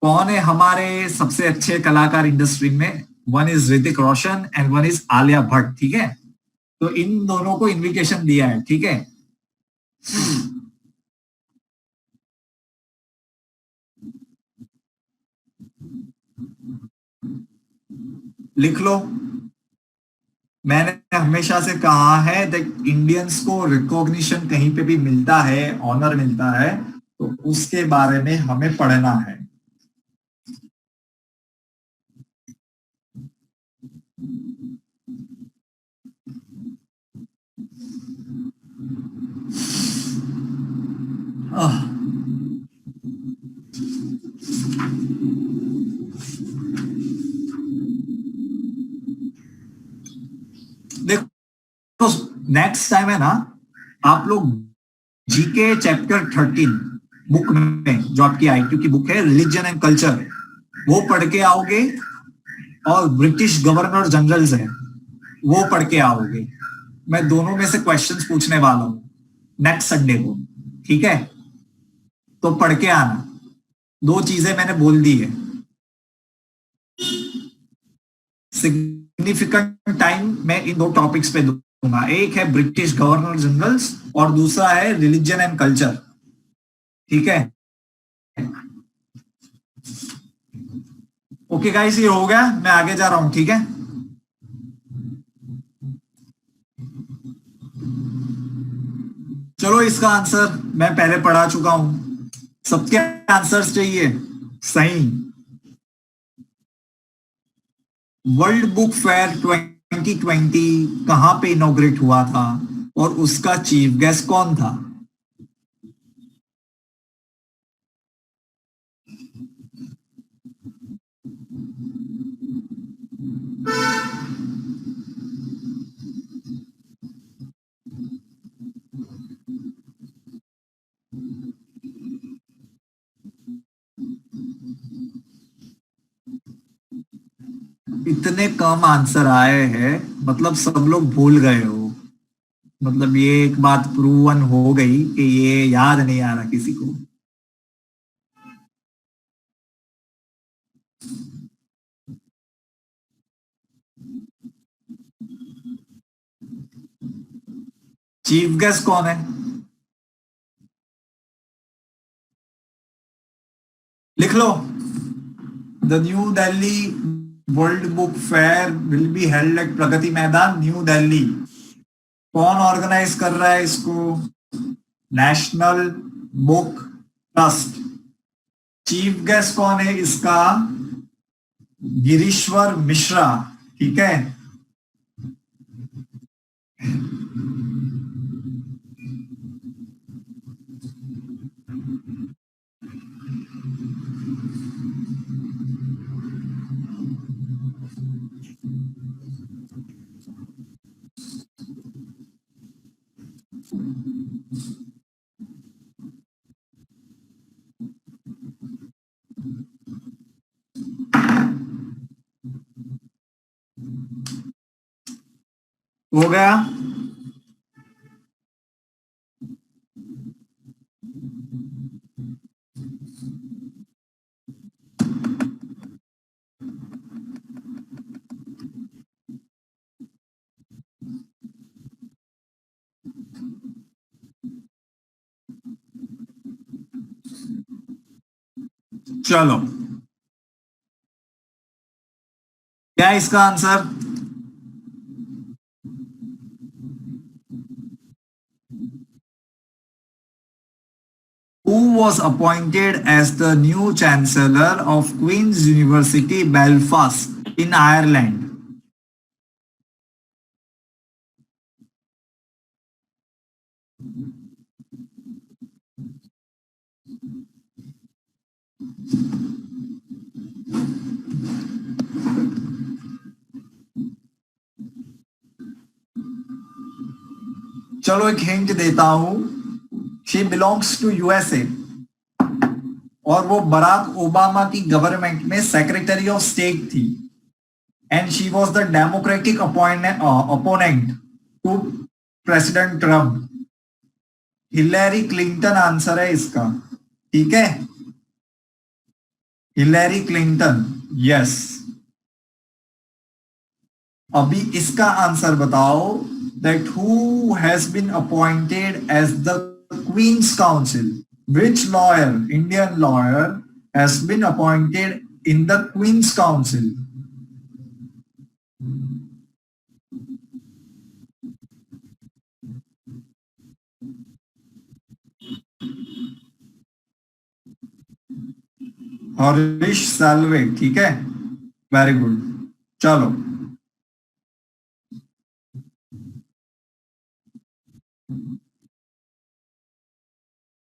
कौन है हमारे सबसे अच्छे कलाकार इंडस्ट्री में? One is Hrithik Roshan and one is Alia Bhatt, ठीक है। तो इन दोनों को इन्विटेशन दिया है, ठीक है। लिख लो। मैंने हमेशा से कहा है दैट इंडियंस को रिकॉग्निशन कहीं पे भी मिलता है, ऑनर मिलता है, तो उसके बारे में हमें पढ़ना है। आह, देखो, नेक्स्ट टाइम है ना, आप लोग जीके चैप्टर 13 बुक में, जो आपकी आईक्यू की बुक है रिलीजन एंड कल्चर, वो पढ़ के आओगे, और ब्रिटिश गवर्नर जनरल्स है वो पढ़ के आओगे। मैं दोनों में से क्वेश्चंस पूछने वाला हूं नेक्स्ट संडे को, ठीक है। तो पढ़ के आना। दो चीजें मैंने बोल दी है। सिग्निफिकेंट टाइम मैं इन दो टॉपिक्स पे दूंगा, एक है ब्रिटिश गवर्नर जनरल्स और दूसरा है रिलीजन एंड कल्चर, ठीक है। ओके गाइस, ये हो गया, मैं आगे जा रहा हूं, ठीक है। चलो, इसका आंसर मैं पहले पढ़ा चुका हूं, सबके आंसर्स चाहिए सही। वर्ल्ड बुक फेयर 2020 कहां पे इनॉग्रेट हुआ था और उसका चीफ गेस्ट कौन था? इतने कम आंसर आए हैं, मतलब सब लोग भूल गए हो। मतलब ये एक बात प्रूवन हो गई कि ये याद नहीं आ रहा किसी को। चीफ गेस्ट कौन है? लिख लो। The new Delhi world book fair will be held at Pragati Maidan, new Delhi. कौन ऑर्गेनाइज कर रहा है इसको? नेशनल बुक ट्रस्ट। चीफ गेस्ट कौन है इसका? गिरीश्वर मिश्रा। ठीक है। हो गया। चलो, क्या है इसका answer? Who was appointed as the new Chancellor of Queen's University, Belfast, in Ireland? चलो एक हिंट देता हूं। शी बिलोंग्स टू यूएसए और वो बराक ओबामा की गवर्नमेंट में सेक्रेटरी ऑफ स्टेट थी। And she was the democratic opponent to president Trump. Hillary Clinton answer है इसका। ठीक है, हिलेरी क्लिंटन। यस। अभी इसका आंसर बताओ। That who has been appointed as the queen's counsel? Which lawyer, Indian lawyer, has been appointed in the Queen's Council? Harish Salve. ठीक है, very good. चलो,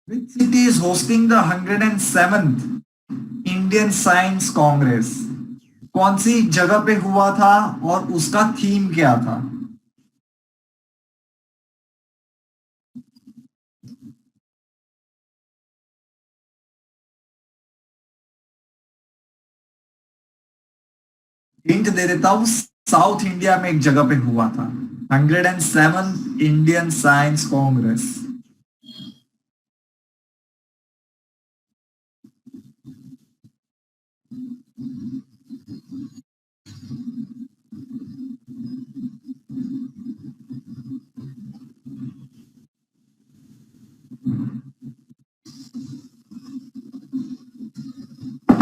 which city is hosting the 107th Indian science Congress? कौन सी जगह पे हुआ था और उसका थीम क्या था? हिंट दे देता हूं, साउथ इंडिया में एक जगह पे हुआ था। 107 इंडियन साइंस कांग्रेस।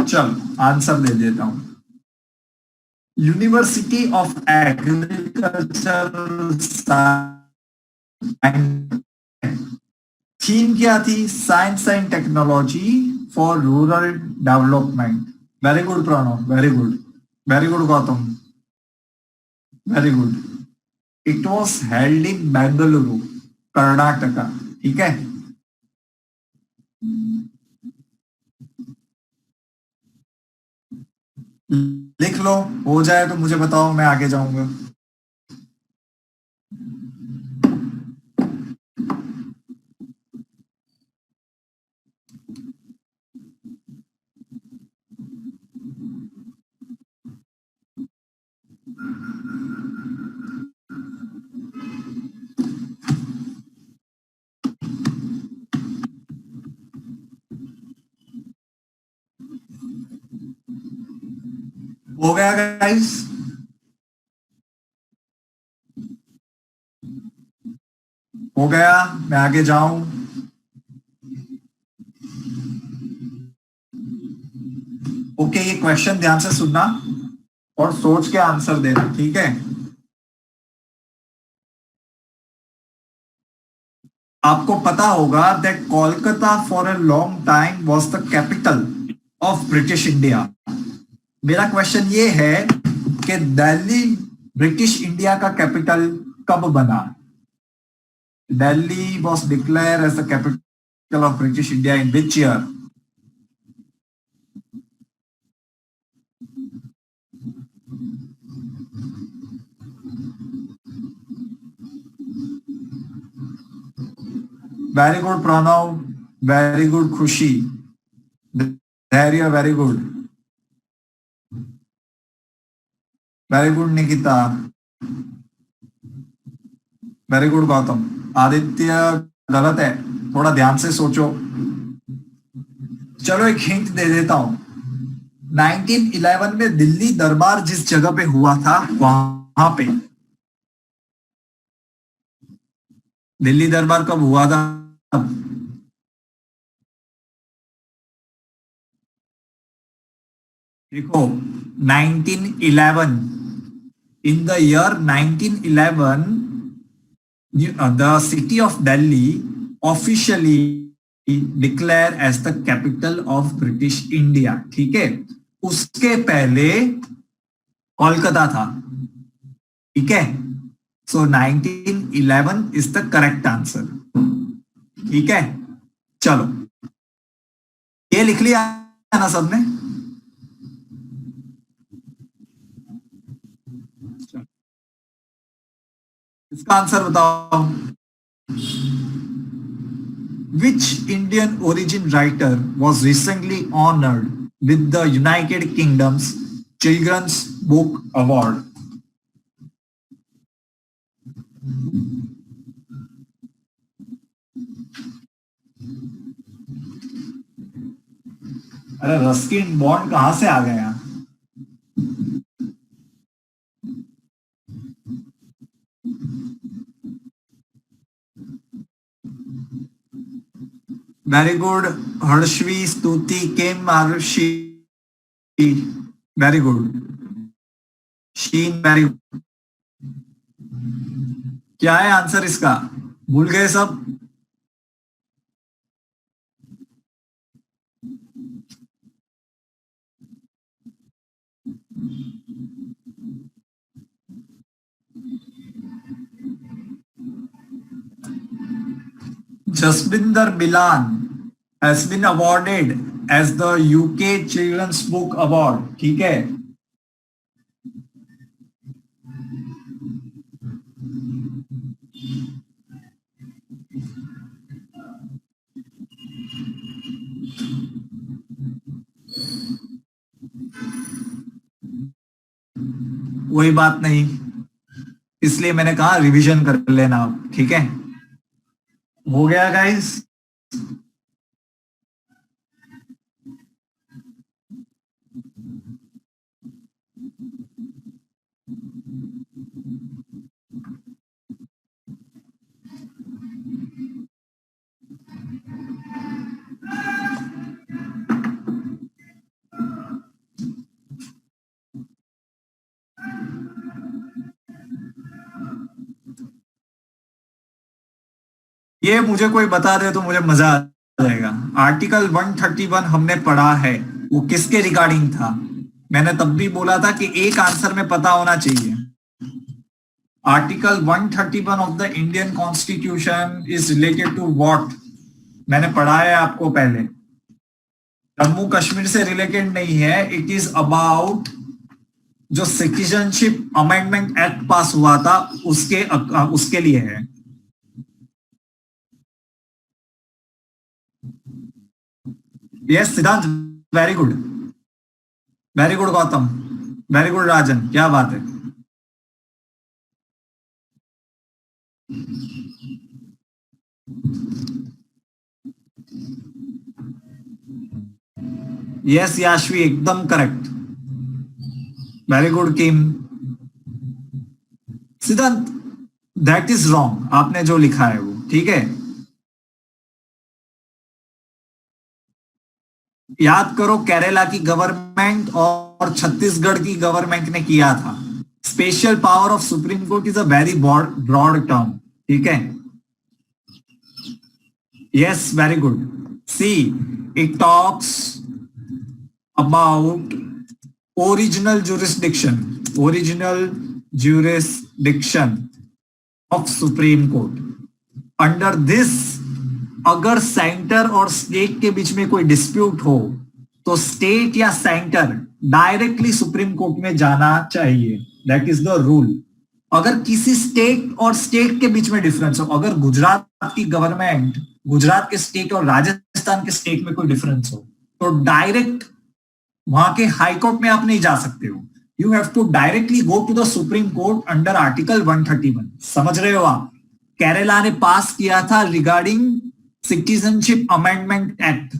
चल आंसर दे देता हूं। University of agriculture. थीम क्या थी? Science and technology for rural development. Very good Pranav, very good. Very good Gautam, very good. It was held in Bengaluru, Karnataka. ठीक है। लिख लो, हो जाए तो मुझे बताओ, मैं आगे जाऊंगा। हो गया गाइस? हो गया, मैं आगे जाऊं? ओके, ये क्वेश्चन ध्यान से सुनना। और सोच के आंसर देना, ठीक है। आपको पता होगा that Kolkata for a long time was the capital of British India. मेरा क्वेश्चन ये है कि दिल्ली ब्रिटिश इंडिया का कैपिटल कब बना? Delhi was declare as the capital of British India in which year? Very good Pranav, very good Khushi, Dhairya, very good, very good Nikita, very good Gautam. Aditya गलत है, थोड़ा ध्यान से सोचो। चलो एक हिंट दे देता हूं। 1911 में दिल्ली दरबार जिस जगह पे हुआ था वहां पे, दिल्ली दरबार कब हुआ था? देखो 1911, in the year 1911 the city of Delhi officially declared as the capital of British India, ठीक है। उसके पहले कोलकाता था, ठीक है। सो 1911 इज द करेक्ट आंसर, ठीक है। चलो ये लिख लिया ना सबने? इसका आंसर बताओ। Which Indian origin writer was recently honored with the United Kingdom's Children's Book Award? अरे रस्किन बॉन्ड कहां से आ गया? वेरी गुड हर्षवी, स्तुति, किम, आरुषि, वेरी गुड, शीन, वेरी गुड। क्या है आंसर इसका? भूल गए सब? Jasbinder Bilan has been awarded as the UK Children's Book Award, ठीक है। कोई बात नहीं, इसलिए मैंने कहा रिवीजन कर लेना आप, ठीक है। हो गया गाइस? ये मुझे कोई बता दे तो मुझे मजा आ जाएगा। आर्टिकल 131 हमने पढ़ा है, वो किसके रिगार्डिंग था? मैंने तब भी बोला था कि एक आंसर में पता होना चाहिए। Article 131 of the Indian constitution is related to what? मैंने पढ़ा है आपको पहले। जम्मू कश्मीर से रिलेटेड नहीं है, इट इज अबाउट जो सिटीजनशिप अमेंडमेंट एक्ट पास हुआ था उसके लिए है। Yes Siddhant, very good, very good Gautam, very good Rajan, क्या बात है। यस याशवी, एकदम करेक्ट, वेरी गुड किम। सिद्धांत दैट इज रॉन्ग, आपने जो लिखा है वो, ठीक है। याद करो केरला की गवर्नमेंट और छत्तीसगढ़ की गवर्नमेंट ने किया था। Special power of supreme court is a very broad term, ठीक है। Yes, very good. See, it talks about original jurisdiction, original jurisdiction of supreme court. Under this, अगर सेंटर और स्टेट के बीच में कोई डिस्प्यूट हो तो स्टेट या सेंटर डायरेक्टली सुप्रीम कोर्ट में जाना चाहिए। That is the rule. अगर किसी स्टेट और स्टेट के बीच में डिफरेंस हो, अगर गुजरात की गवर्नमेंट, गुजरात के स्टेट और राजस्थान के स्टेट में कोई डिफरेंस हो, तो डायरेक्ट वहां के हाई कोर्ट में आप नहीं जा सकते हो। You have to directly go to the supreme court under article 131। समझ रहे हो आप? केरला ने पास किया था रिगार्डिंग सिटीजनशिप अमेंडमेंट एक्ट।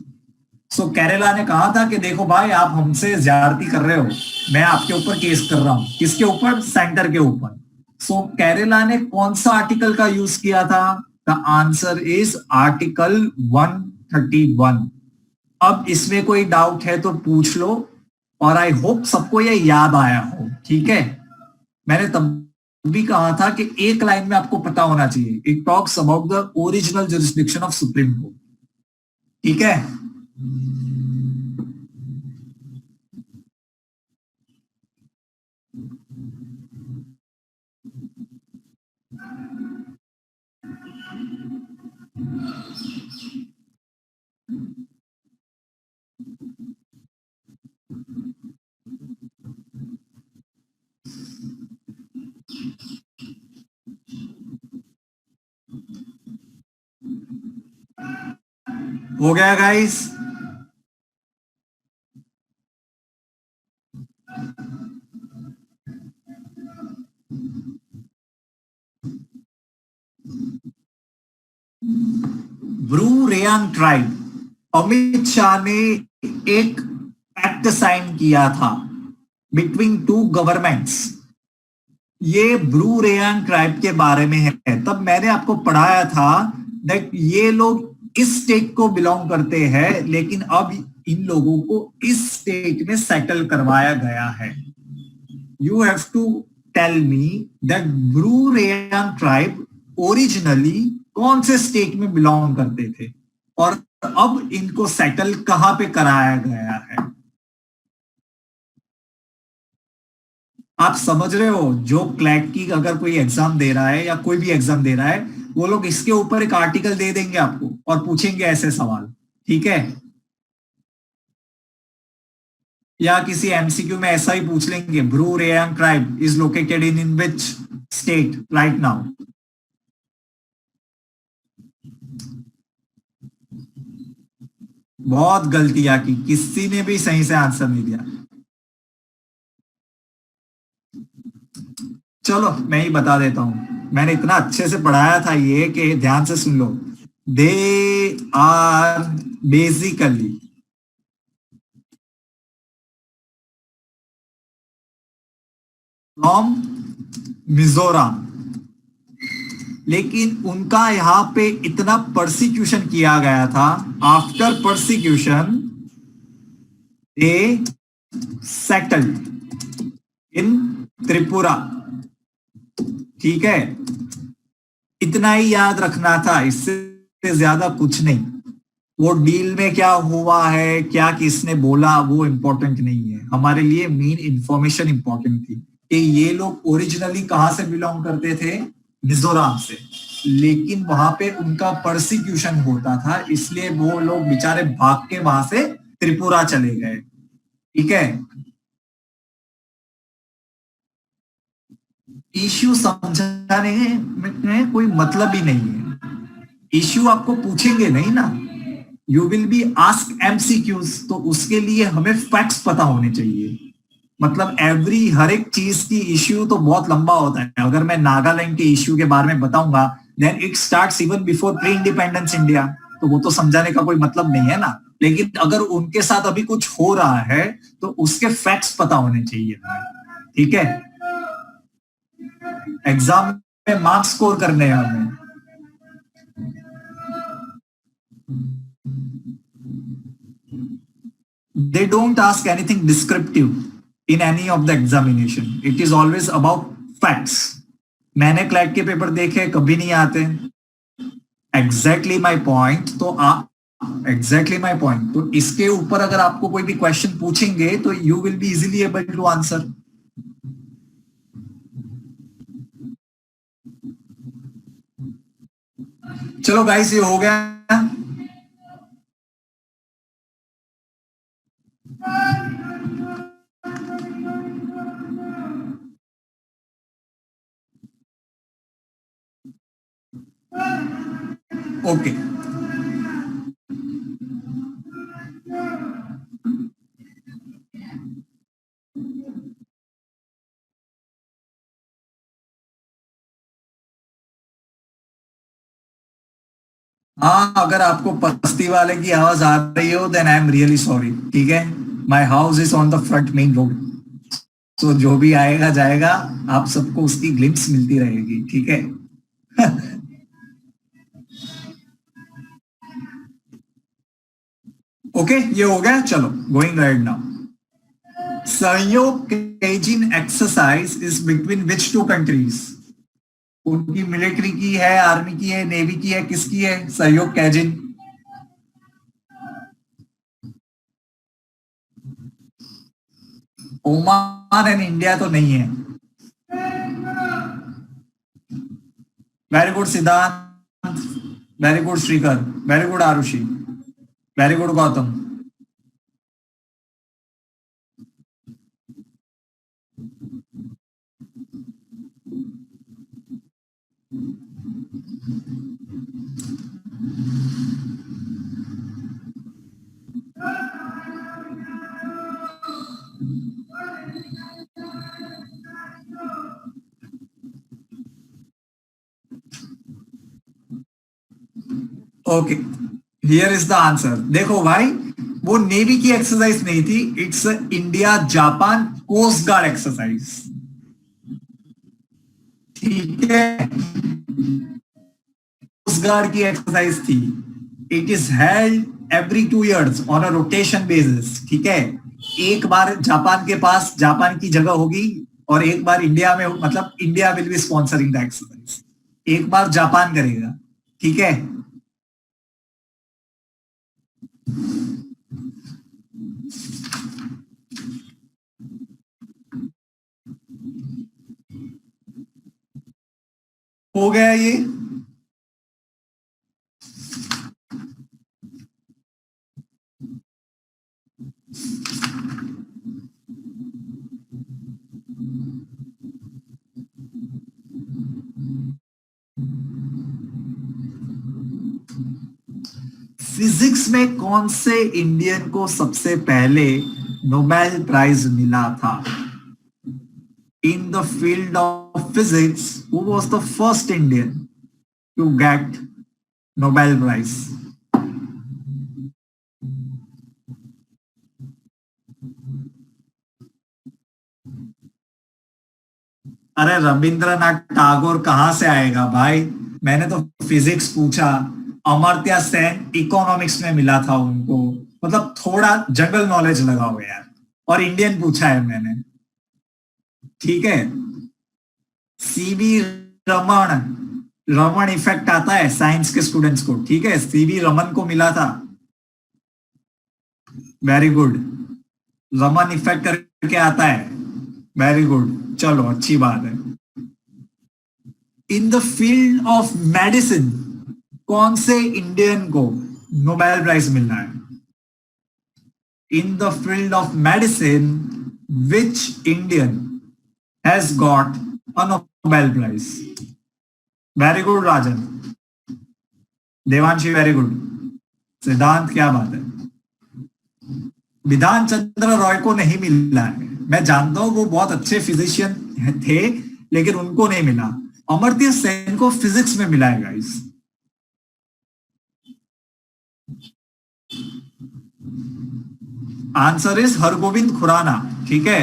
सो केरला ने कहा था कि देखो भाई, आप हमसे ज्यादती कर रहे हो, मैं आपके ऊपर केस कर रहा हूं। किसके ऊपर? सेंटर के ऊपर। सो केरला ने कौन सा आर्टिकल का यूज किया था? The answer is article 131। अब इसमें कोई डाउट है तो पूछ लो, और आई होप सबको ये याद आया हो, ठीक है। मैंने तब भी कहा था कि एक लाइन में आपको पता होना चाहिए। It talks about the original jurisdiction of supreme court, ठीक है। हो गया गाइस? ब्रू रेयांग ट्राइब, अमित शाह ने एक एक्ट साइन किया था बिटवीन टू गवर्नमेंट्स। ये ब्रू रेयांग ट्राइब के बारे में है। तब मैंने आपको पढ़ाया था दैट ये लोग इस स्टेट को बिलोंग करते हैं, लेकिन अब इन लोगों को इस स्टेट में सेटल करवाया गया है। You have to tell me that Bru Reang tribe originally कौन से स्टेट में बिलोंग करते थे और अब इनको सेटल कहां पे कराया गया है। आप समझ रहे हो? जो क्लैट की अगर कोई एग्जाम दे रहा है या कोई भी एग्जाम दे रहा है, वो लोग इसके ऊपर एक आर्टिकल दे देंगे आपको और पूछेंगे ऐसे सवाल, ठीक है। या किसी एमसीक्यू में ऐसा ही पूछ लेंगे, Bru Reang tribe is located in which state right now. बहुत गलतियां की, किसी ने भी सही से आंसर नहीं दिया। चलो मैं ही बता देता हूं, मैंने इतना अच्छे से पढ़ाया था ये कि ध्यान से सुन लो। They are basically from Mizoram, लेकिन उनका यहां पे इतना परसिक्यूशन किया गया था। After persecution they settled in Tripura, ठीक है। इतना ही याद रखना था, इससे ज्यादा कुछ नहीं। वो डील में क्या हुआ है, क्या किसने बोला, वो इंपॉर्टेंट नहीं है। हमारे लिए मेन इंफॉर्मेशन इंपॉर्टेंट थी कि ये लोग ओरिजिनली कहां से बिलोंग करते थे? मिजोरम से। लेकिन वहां पे उनका परसिक्यूशन होता था, इसलिए वो लोग बेचारे भाग के वहां से त्रिपुरा चले गए, ठीक है। इश्यू समझाने में कोई मतलब ही नहीं है। इश्यू आपको पूछेंगे नहीं ना, you will be ask MCQs, तो उसके लिए हमें फैक्ट्स पता होने चाहिए। मतलब एवरी हर एक चीज की इश्यू तो बहुत लंबा होता है। अगर मैं नागालैंड के इश्यू के बारे में बताऊंगा, then it starts even before pre independence India, तो वो तो समझाने का कोई मतलब नहीं है ना। लेकिन अगर उनके साथ अभी कुछ हो रहा है तो उसके फैक्ट्स पता होने चाहिए, ठीक है। एग्जाम में मार्क्स स्कोर करने हैं हमें। they don't ask anything descriptive in any of the examination. It is always about facts. मैंने क्लैट के पेपर देखे, कभी नहीं आते एग्जैक्टली माई पॉइंट। तो आप एग्जैक्टली माई पॉइंट, तो इसके ऊपर अगर आपको कोई भी क्वेश्चन पूछेंगे तो you will be easily able to answer. चलो गाइस, ये हो गया। ओके, हाँ, अगर आपको पस्ती वाले की आवाज आ रही हो then I am really sorry. ठीक है, my house is on the front main road, तो जो भी आएगा जाएगा, आप सबको उसकी ग्लिम्स मिलती रहेगी। ठीक है। ओके, ये हो गया। चलो, going right now. Sahyog Kaijin exercise is between which two countries? उनकी मिलिट्री की है, आर्मी की है, नेवी की है, किसकी है सहयोग कैजिन? ओमान एंड इंडिया तो नहीं है। Very good Siddhant, very good Shrikar, very good Arushi, very good Gautam. Okay, here is the answer. देखो भाई, वो नेवी की एक्सरसाइज नहीं थी, it's India Japan coast guard exercise. ठीक है, कोस्ट गार्ड की एक्सरसाइज थी। It is held every 2 years on a rotation basis. ठीक है, एक बार जापान के पास जापान की जगह होगी और एक बार इंडिया में, मतलब India will be sponsoring the exercise. एक बार जापान करेगा। ठीक है, हो गया ये। फिजिक्स में कौन से इंडियन को सबसे पहले नोबेल प्राइज मिला था? In the field of physics, who was the first Indian to get Nobel prize? अरे रविंद्रनाथ टैगोर कहां से आएगा भाई? मैंने तो फिजिक्स पूछा। अमर्त्य सेन इकोनॉमिक्स में मिला था उनको। मतलब थोड़ा जनरल नॉलेज लगाओ यार। और इंडियन पूछा है मैंने। ठीक है, सीवी रमन, रमन इफेक्ट आता है साइंस के स्टूडेंट्स को। ठीक है, सीवी रमन को मिला था। वेरी गुड, रमन इफेक्ट करके आता है। वेरी गुड, चलो अच्छी बात है। In the field of medicine कौन से इंडियन को नोबेल प्राइज मिलना है? In the field of medicine which Indian has got a Nobel prize? Very good Rajan, Devanshi very good, Siddhant क्या बात है। विधान चंद्र रॉय को नहीं मिला है। मैं जानता हूं वो बहुत अच्छे फिजिशियन थे, लेकिन उनको नहीं मिला। अमर्त्य सेन को फिजिक्स में मिला है guys. Answer is Hargobind Khorana. ठीक है,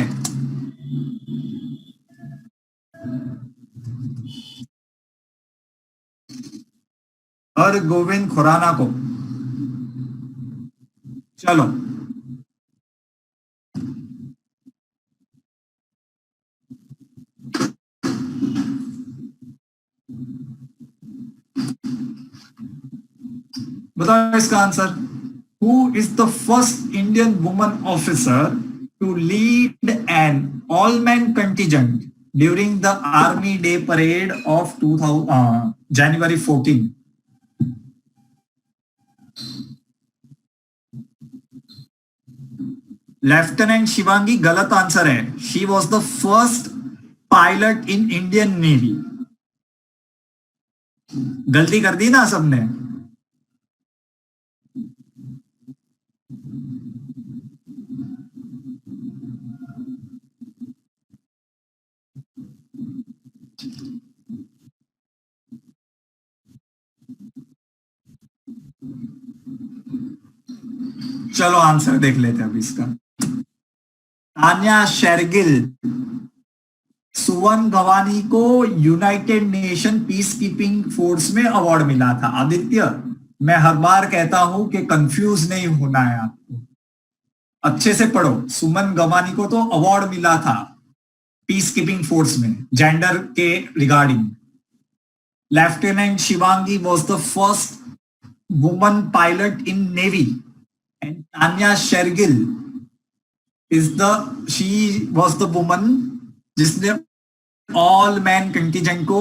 हरगोविंद खुराना को। चलो, बताओ इसका answer. Who is the first Indian woman officer to lead an all man contingent during the army day parade of 2000 January 14? Lieutenant Shivangi गलत आंसर है। She was the first pilot in Indian navy. गलती कर दी ना सबने। चलो answer देख लेते हैं अभी इसका। तान्या शेरगिल। सुवन गवानी को United nation piece keeping force में अवार्ड मिला था। आदित्य, मैं हर बार कहता हूं कि कंफ्यूज नहीं होना है आपको, अच्छे से पढ़ो। सुमन गवानी को तो अवार्ड मिला था पीस कीपिंग फोर्स में जेंडर के regarding. Lieutenant Shivangi was the first woman pilot in navy and Tanya Shergill she was the woman जिसने ऑल मैन कंटिजेंट को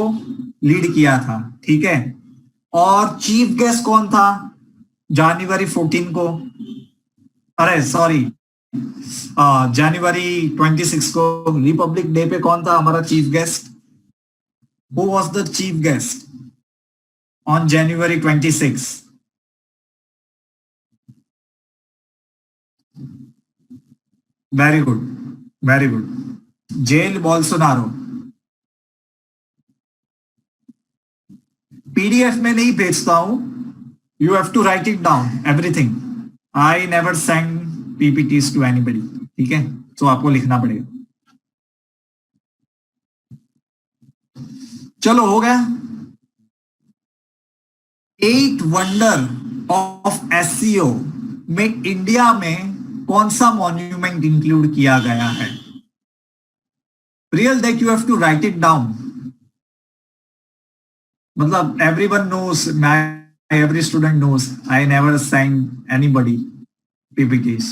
लीड किया था। ठीक है। और चीफ गेस्ट कौन था जनवरी 14 को? अरे सॉरी, जनवरी 26 को रिपब्लिक डे पे कौन था हमारा chief guest? Who was the chief guest on January 26? Very good, very good. Jair Bolsonaro. PDF में नहीं भेजता हूं, you have to write it down everything. I never send PPTs to anybody. ठीक है, तो आपको लिखना पड़ेगा। चलो हो गया। 8 वंडर ऑफ एससीओ में इंडिया में कौन सा मॉन्यूमेंट इंक्लूड किया गया है? Real that you have to write it down. मतलब everyone knows, every student knows I never sent anybody PPTs.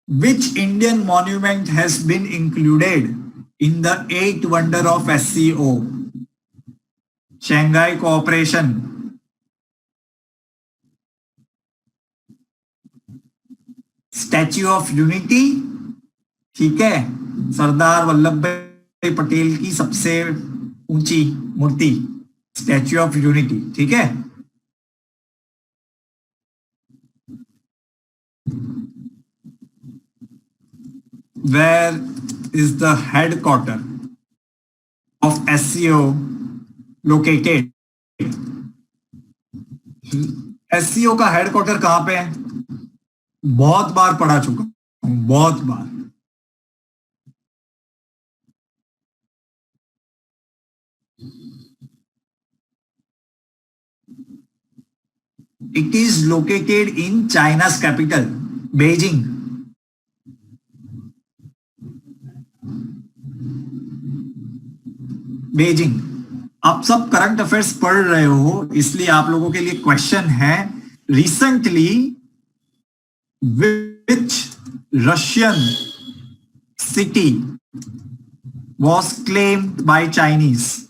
Which Indian monument has been included in the 8 wonder of SCO? Shanghai Cooperation, statue of unity, ठीक है, सरदार वल्लभ भाई पटेल की सबसे ऊंची मूर्ति, statue of unity. ठीक है। Where is the headquarter of SCO located? SCO का headquarter कहां पे है? बहुत बार पढ़ा चुका हूं, बहुत बार। It is located in China's capital, Beijing. Beijing. आप सब करंट अफेयर्स पढ़ रहे हो, इसलिए आप लोगों के लिए क्वेश्चन है, recently which Russian city was claimed by Chinese?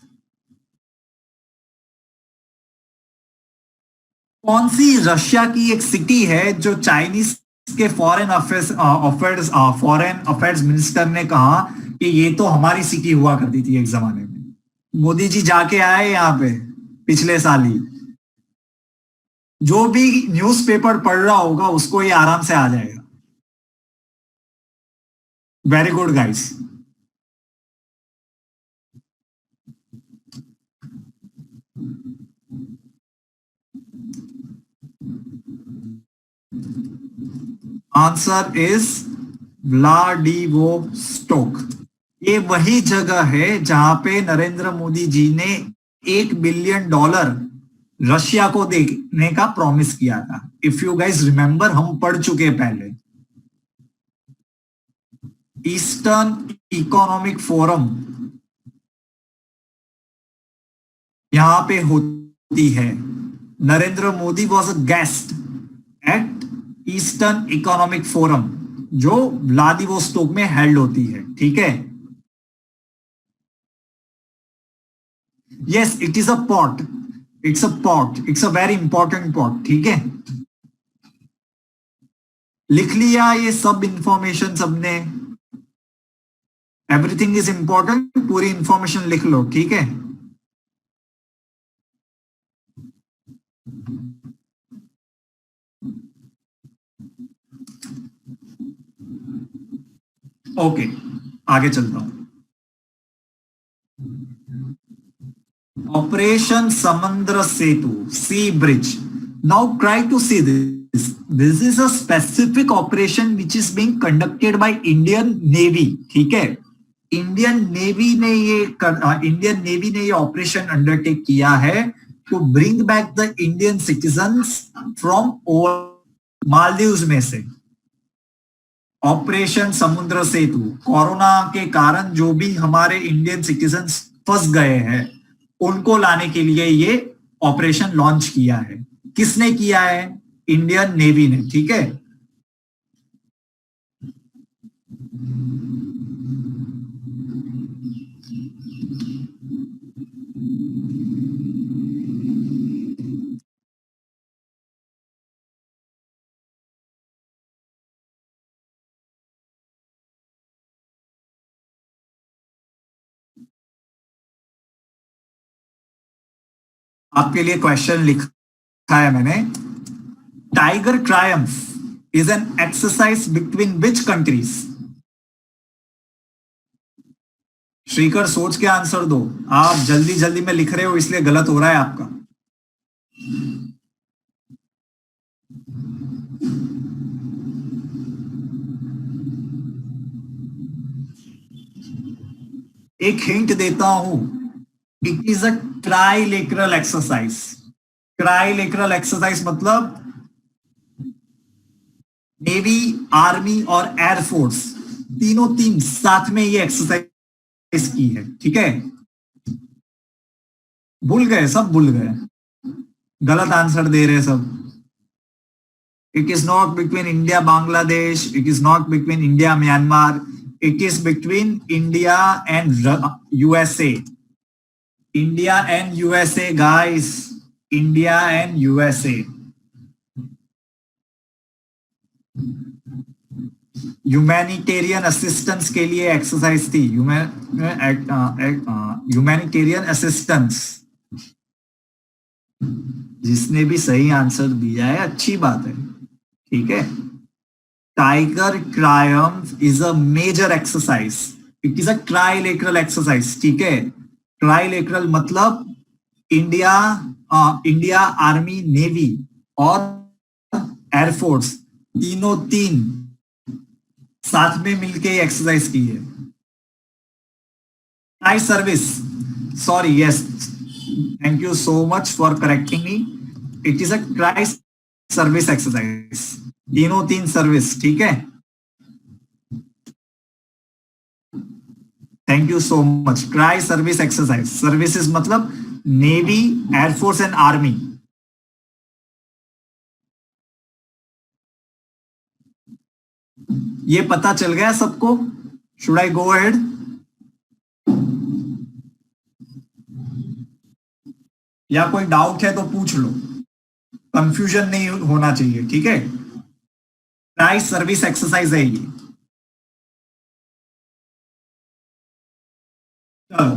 कौन सी रशिया की एक सिटी है जो चाइनीज के फॉरेन अफेयर्स मिनिस्टर ने कहा कि ये तो हमारी सिटी हुआ करती थी एक जमाने में। मोदी जी जाके आए यहाँ पे पिछले साल ही। जो भी न्यूज़पेपर पढ़ रहा होगा उसको ये आराम से आ जाएगा। Very good guys. Answer is Vladivostok. ये वही जगह है जहां पे नरेंद्र मोदी जी ने $1 बिलियन रशिया को देने का प्रॉमिस किया था। इफ यू गाइज रिमेंबर, हम पढ़ चुके पहले। ईस्टर्न इकोनॉमिक फोरम यहां पे होती है। Narendra Modi was a guest at eastern economic forum, जो व्लादिवोस्टोक में हेल्ड होती है, ठीक है। Yes, it is a pot, it's a pot, it's a very important pot, ठीक है। लिख लिया ये सब इंफॉर्मेशन सबने? एवरीथिंग इज इंपॉर्टेंट, पूरी इंफॉर्मेशन लिख लो, ठीक है। ओके, आगे चलता हूं। Operation Samudra Setu, sea bridge. Now try to see this, this is a specific operation which is being conducted by Indian navy, ठीक है। इंडियन नेवी ने ये ऑपरेशन अंडरटेक किया है to bring back the Indian citizens from over Maldives में से। Operation Samudra सेतु, corona के कारण जो भी हमारे इंडियन सिटीजन्स फंस गए हैं उनको लाने के लिए ये ऑपरेशन लॉन्च किया है। किसने किया है? इंडियन नेवी ने, ठीक है। आपके लिए क्वेश्चन लिखा है मैंने। Tiger triumph is an exercise between which countries? Shrikar सोच के आंसर दो, आप जल्दी जल्दी में लिख रहे हो इसलिए गलत हो रहा है आपका। एक हिंट देता हूं, it is a trilateral exercise. Trilateral exercise मतलब नेवी, आर्मी और एयरफोर्स तीनों तीन साथ में ये एक्सरसाइज की है, ठीक है। भूल गए, सब भूल गए, गलत आंसर दे रहे सब। It is not between India Bangladesh, it is not between India Myanmar, it is between India and USA. India and USA guys, India and USA. Humanitarian assistance के लिए एक्सरसाइज थी, ह्यूमैनिटेरियन असिस्टेंस। जिसने भी सही आंसर दिया है अच्छी बात है, ठीक है। Tiger triumph is a major exercise, it is a trilateral exercise, ठीक है। ट्राइलेटरल मतलब इंडिया, इंडिया आर्मी, नेवी और एयरफोर्स तीनों तीन साथ में मिलके एक्सरसाइज की है। Tri service, sorry, yes, thank you so much for correcting me. It is a tri service exercise, तीनों तीन सर्विस, ठीक है। Thank you so much. Tri service exercise, services मतलब नेवी, एयरफोर्स एंड आर्मी। ये पता चल गया सबको? Should I go ahead? या कोई डाउट है तो पूछ लो, कंफ्यूजन नहीं होना चाहिए, ठीक है। ट्राई सर्विस एक्सरसाइज है ये। चलो,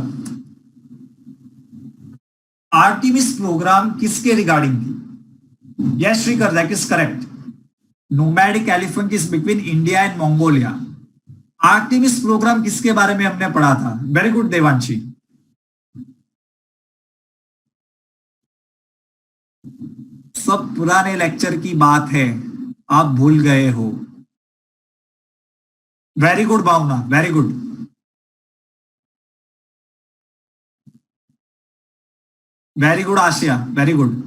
आर्टिमिस प्रोग्राम किसके रिगार्डिंग थी? Yes Shrikar, that is correct. Nomadic elephant is between India and Mongolia. Artemis program किसके बारे में हमने पढ़ा था? Very good Devanshi. सब पुराने लेक्चर की बात है, आप भूल गए हो। Very good Bhavna, very good. Very good Aashiya, very good.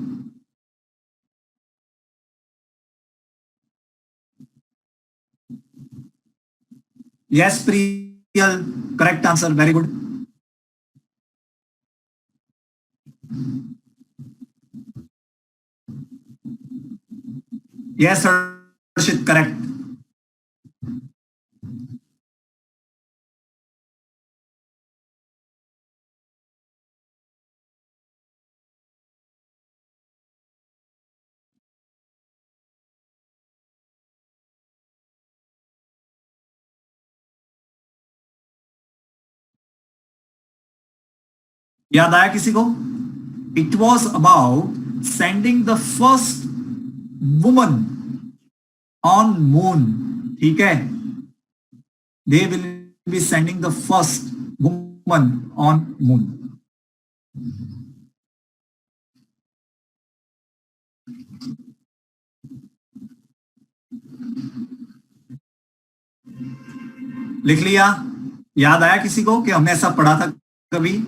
Yes Priyal, correct answer, very good. Yes Harshit, correct. याद आया किसी को? It was about sending the first woman on moon. ठीक है, they will be sending the first woman on moon. लिख लिया? याद आया किसी को कि हमने ऐसा पढ़ा था कभी?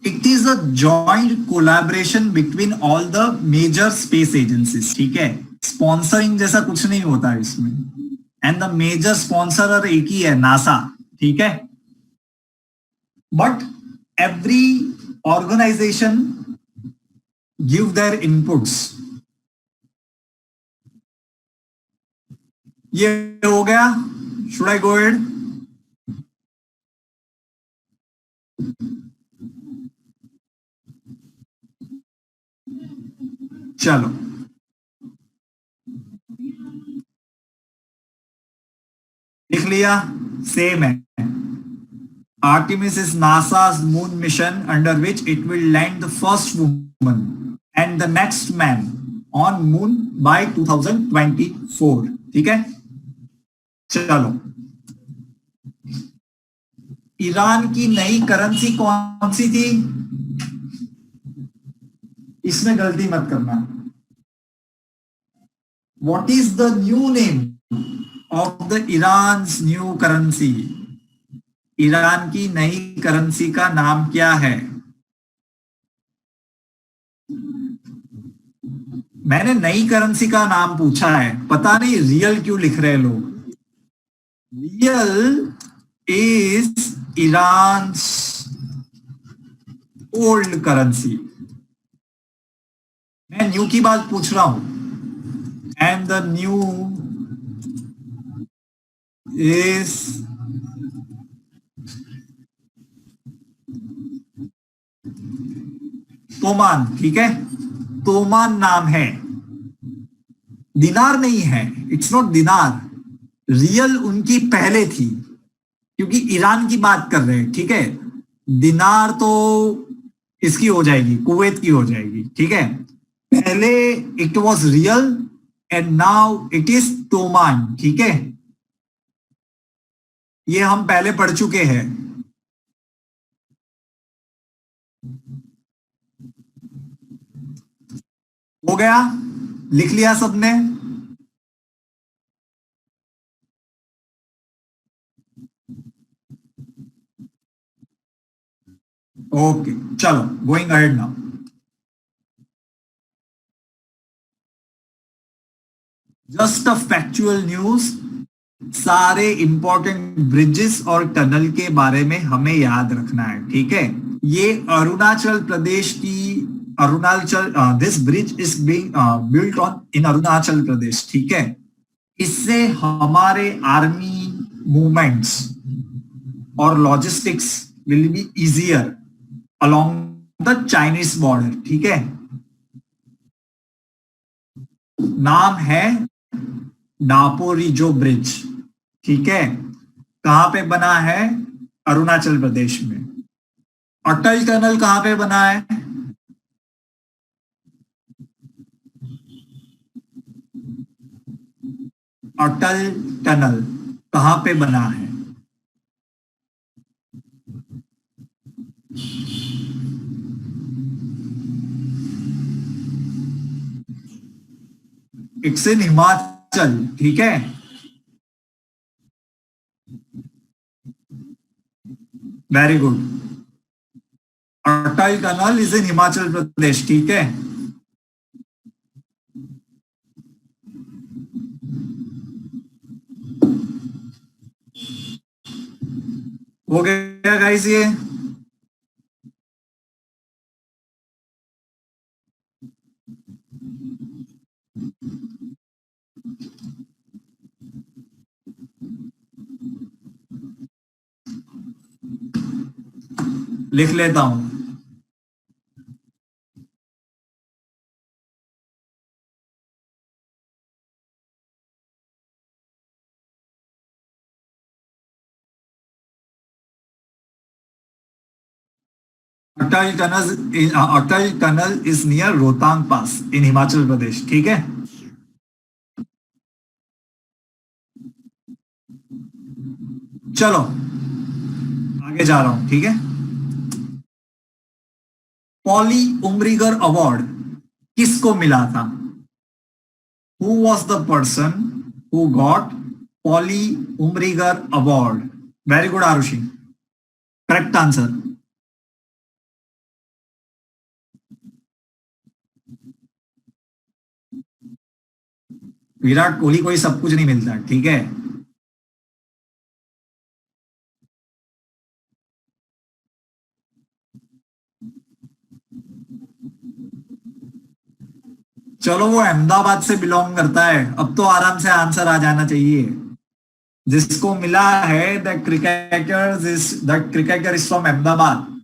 It is a joint collaboration between all the major space agencies. ठीक है, स्पॉन्सरिंग जैसा कुछ नहीं होता इसमें. एंड द मेजर स्पॉन्सर एक ही है, नासा. ठीक है, but every organization give their inputs. ये हो गया. Should I go ahead? चलो, लिख लिया? सेम है. Artemis is NASA's moon mission under which it will land the first woman and the next man on moon by 2024. ठीक है, चलो. ईरान की नई करेंसी कौन सी थी? इसमें गलती मत करना. What is the new name of the Iran's new currency? Iran की नई करेंसी का नाम क्या है? मैंने नई करेंसी का नाम पूछा है, पता नहीं रियल क्यों लिख रहे लोग. Rial is Iran old currency. मैं न्यू की बात पूछ रहा हूं. And the new is toman. ठीक है, तोमान नाम है, दिनार नहीं है. इट्स नॉट दिनार. रियल उनकी पहले थी, क्योंकि ईरान की बात कर रहे हैं. ठीक है, दिनार तो इसकी हो जाएगी, कुवैत की हो जाएगी. ठीक है, पहले it was rial and now it is toman. ठीक है, ये हम पहले पढ़ चुके हैं. हो गया? लिख लिया सबने? ओके, चलो, going ahead now. Just a factual news. सारे इंपॉर्टेंट ब्रिजेस और टनल के बारे में हमें याद रखना है. ठीक है, ये अरुणाचल प्रदेश की Arunachal this bridge is being built on in Arunachal Pradesh. ठीक है, इससे हमारे आर्मी मूवमेंट्स और logistics will be easier along the Chinese border. ठीक है, नाम है डापोरिजो ब्रिज. ठीक है, कहां पे बना है? अरुणाचल प्रदेश में. अटल टनल कहां पे बना है? अटल टनल कहां पे बना है? It's in Himachal. ठीक है, very good. Atal tunnel is in Himachal Pradesh. ठीक है, हो गया गाइस ये? लिख लेता हूं। Atal tunnel is near Rohtang pass in Himachal Pradesh. ठीक है। चलो आगे जा रहा हूं। ठीक है। पॉली उमरीगर अवार्ड किसको मिला था? Who was the person who got Polly Umrigar award? Very good Arushi. Correct answer. Virat Kohli को ही सब कुछ नहीं मिलता। ठीक है। चलो वो अहमदाबाद से बिलोंग करता है। अब तो आराम से आंसर आ जाना चाहिए। जिसको मिला है the cricketer is from Ahmedabad.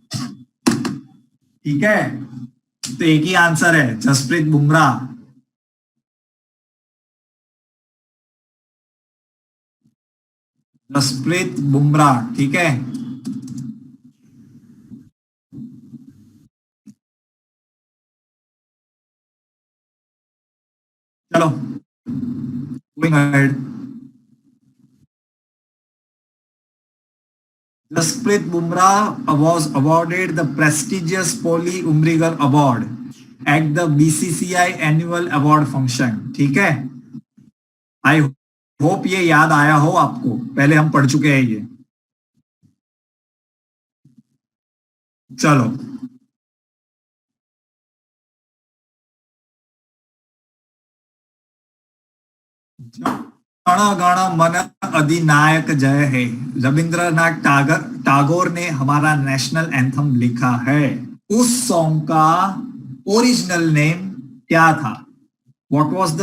ठीक है। तो एक ही आंसर है, जसप्रीत बुमराह। जसप्रीत बुमराह। ठीक है। चलो going ahead. Jasprit Bumrah was awarded the prestigious Polly Umrigar Award at the BCCI annual award function। ठीक है। आई होप ये याद आया हो आपको, पहले हम पढ़ चुके हैं ये। चलो गण गण मन अधिनायक जय है रविंद्रनाथ टागोर ने हमारा नेशनल एंथम लिखा है। उस सॉन्ग का ओरिजिनल नेम क्या था? What was the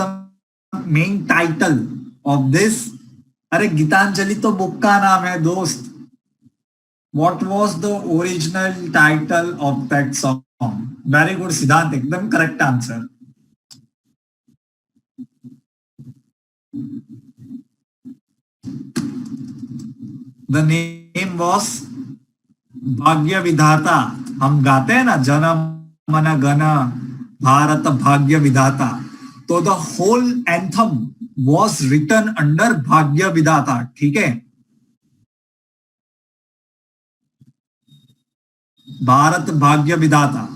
main title of this? अरे गीतांजलि तो बुक का नाम है दोस्त। What was the original title of that song? Very good सिद्धांत, एकदम correct answer. The name was भाग्य विधाता। हम गाते हैं ना, जन मन गण भारत भाग्य विधाता। तो the whole anthem was written under भाग्य विधाता। ठीक है। भारत भाग्य विधाता।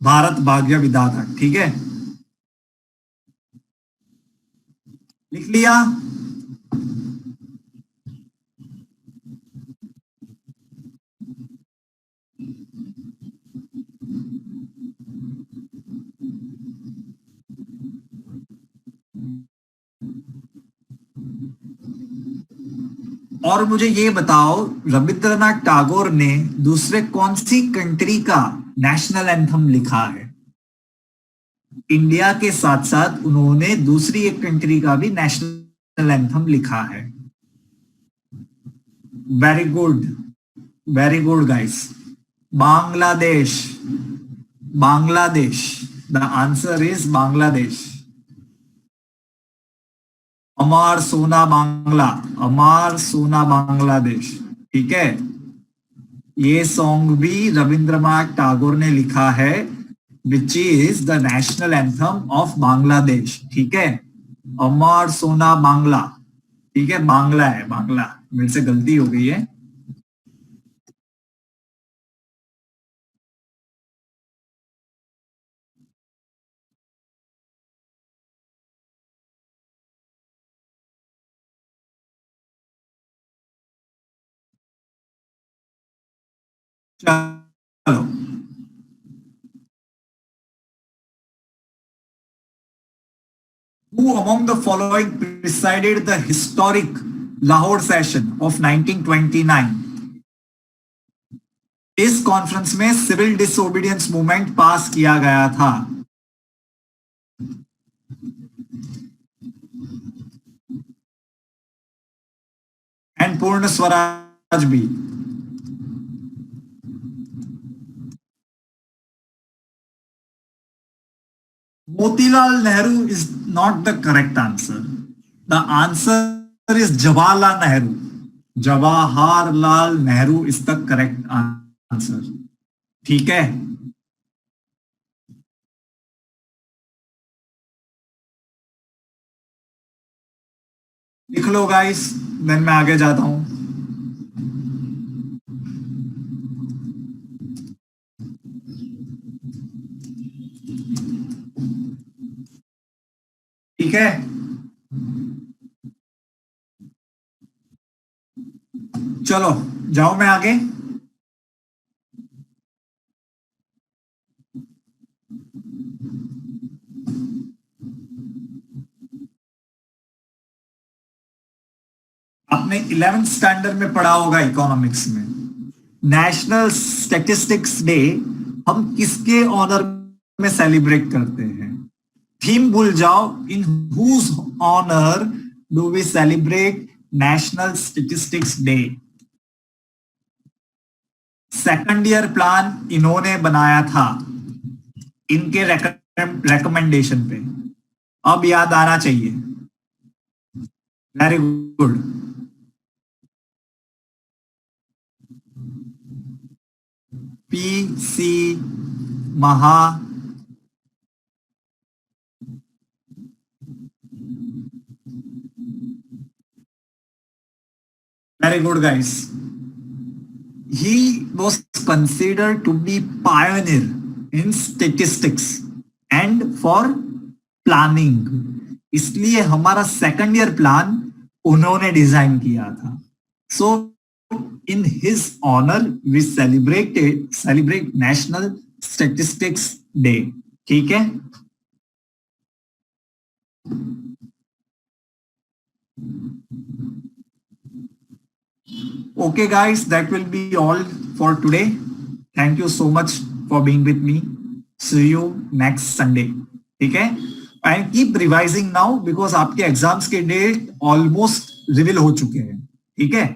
भारत भाग्य विधाता। ठीक है। लिख लिया। और मुझे ये बताओ, रविंद्रनाथ टैगोर ने दूसरे कौन सी कंट्री का नेशनल एंथम लिखा है? इंडिया के साथ साथ उन्होंने दूसरी एक कंट्री का भी नेशनल एंथम लिखा है। Very good, very good guys. Bangladesh. Bangladesh. The answer is Bangladesh. अमार सोना बांग्ला। अमार सोना बांग्लादेश। ठीक है। ये सॉन्ग भी रविंद्रनाथ टैगोर ने लिखा है, which is the national anthem of Bangladesh. ठीक है। अमार सोना बांग्ला। ठीक है, बांग्ला है, बांग्ला। मेरे से गलती हो गई है। चलो who among the following presided the historic Lahore session of 1929? इस कॉन्फ्रेंस में सिविल डिसोबीडियंस मूवमेंट पास किया गया था। एंड पूर्ण स्वराज भी। Motilal Nehru is not the correct answer. The answer is Jawaharlal Nehru. Jawaharlal Nehru is the correct answer. ठीक है, लिख लो गाइस, देन मैं आगे जाता हूं। ठीक है, चलो जाओ मैं आगे। आपने 11th स्टैंडर्ड में पढ़ा होगा इकोनॉमिक्स में, नेशनल स्टैटिस्टिक्स डे हम किसके ऑनर में सेलिब्रेट करते हैं? थीम भूल जाओ, in whose honour do we celebrate national statistics day? Second year plan इन्होंने बनाया था, इनके रेकमेंडेशन पे। अब याद आना चाहिए। Very good. पीसी महा very good guys. He was considered to be pioneer in statistics and for planning. इसलिए हमारा सेकंड ईयर प्लान उन्होंने डिजाइन किया था। सो in his honor we celebrate National Statistics Day. ठीक है, okay guys, that will be all for today. Thank you so much for being with me. See you next Sunday. ठीक है, and keep revising now because आपके exams के date almost reveal हो चुके हैं। ठीक है।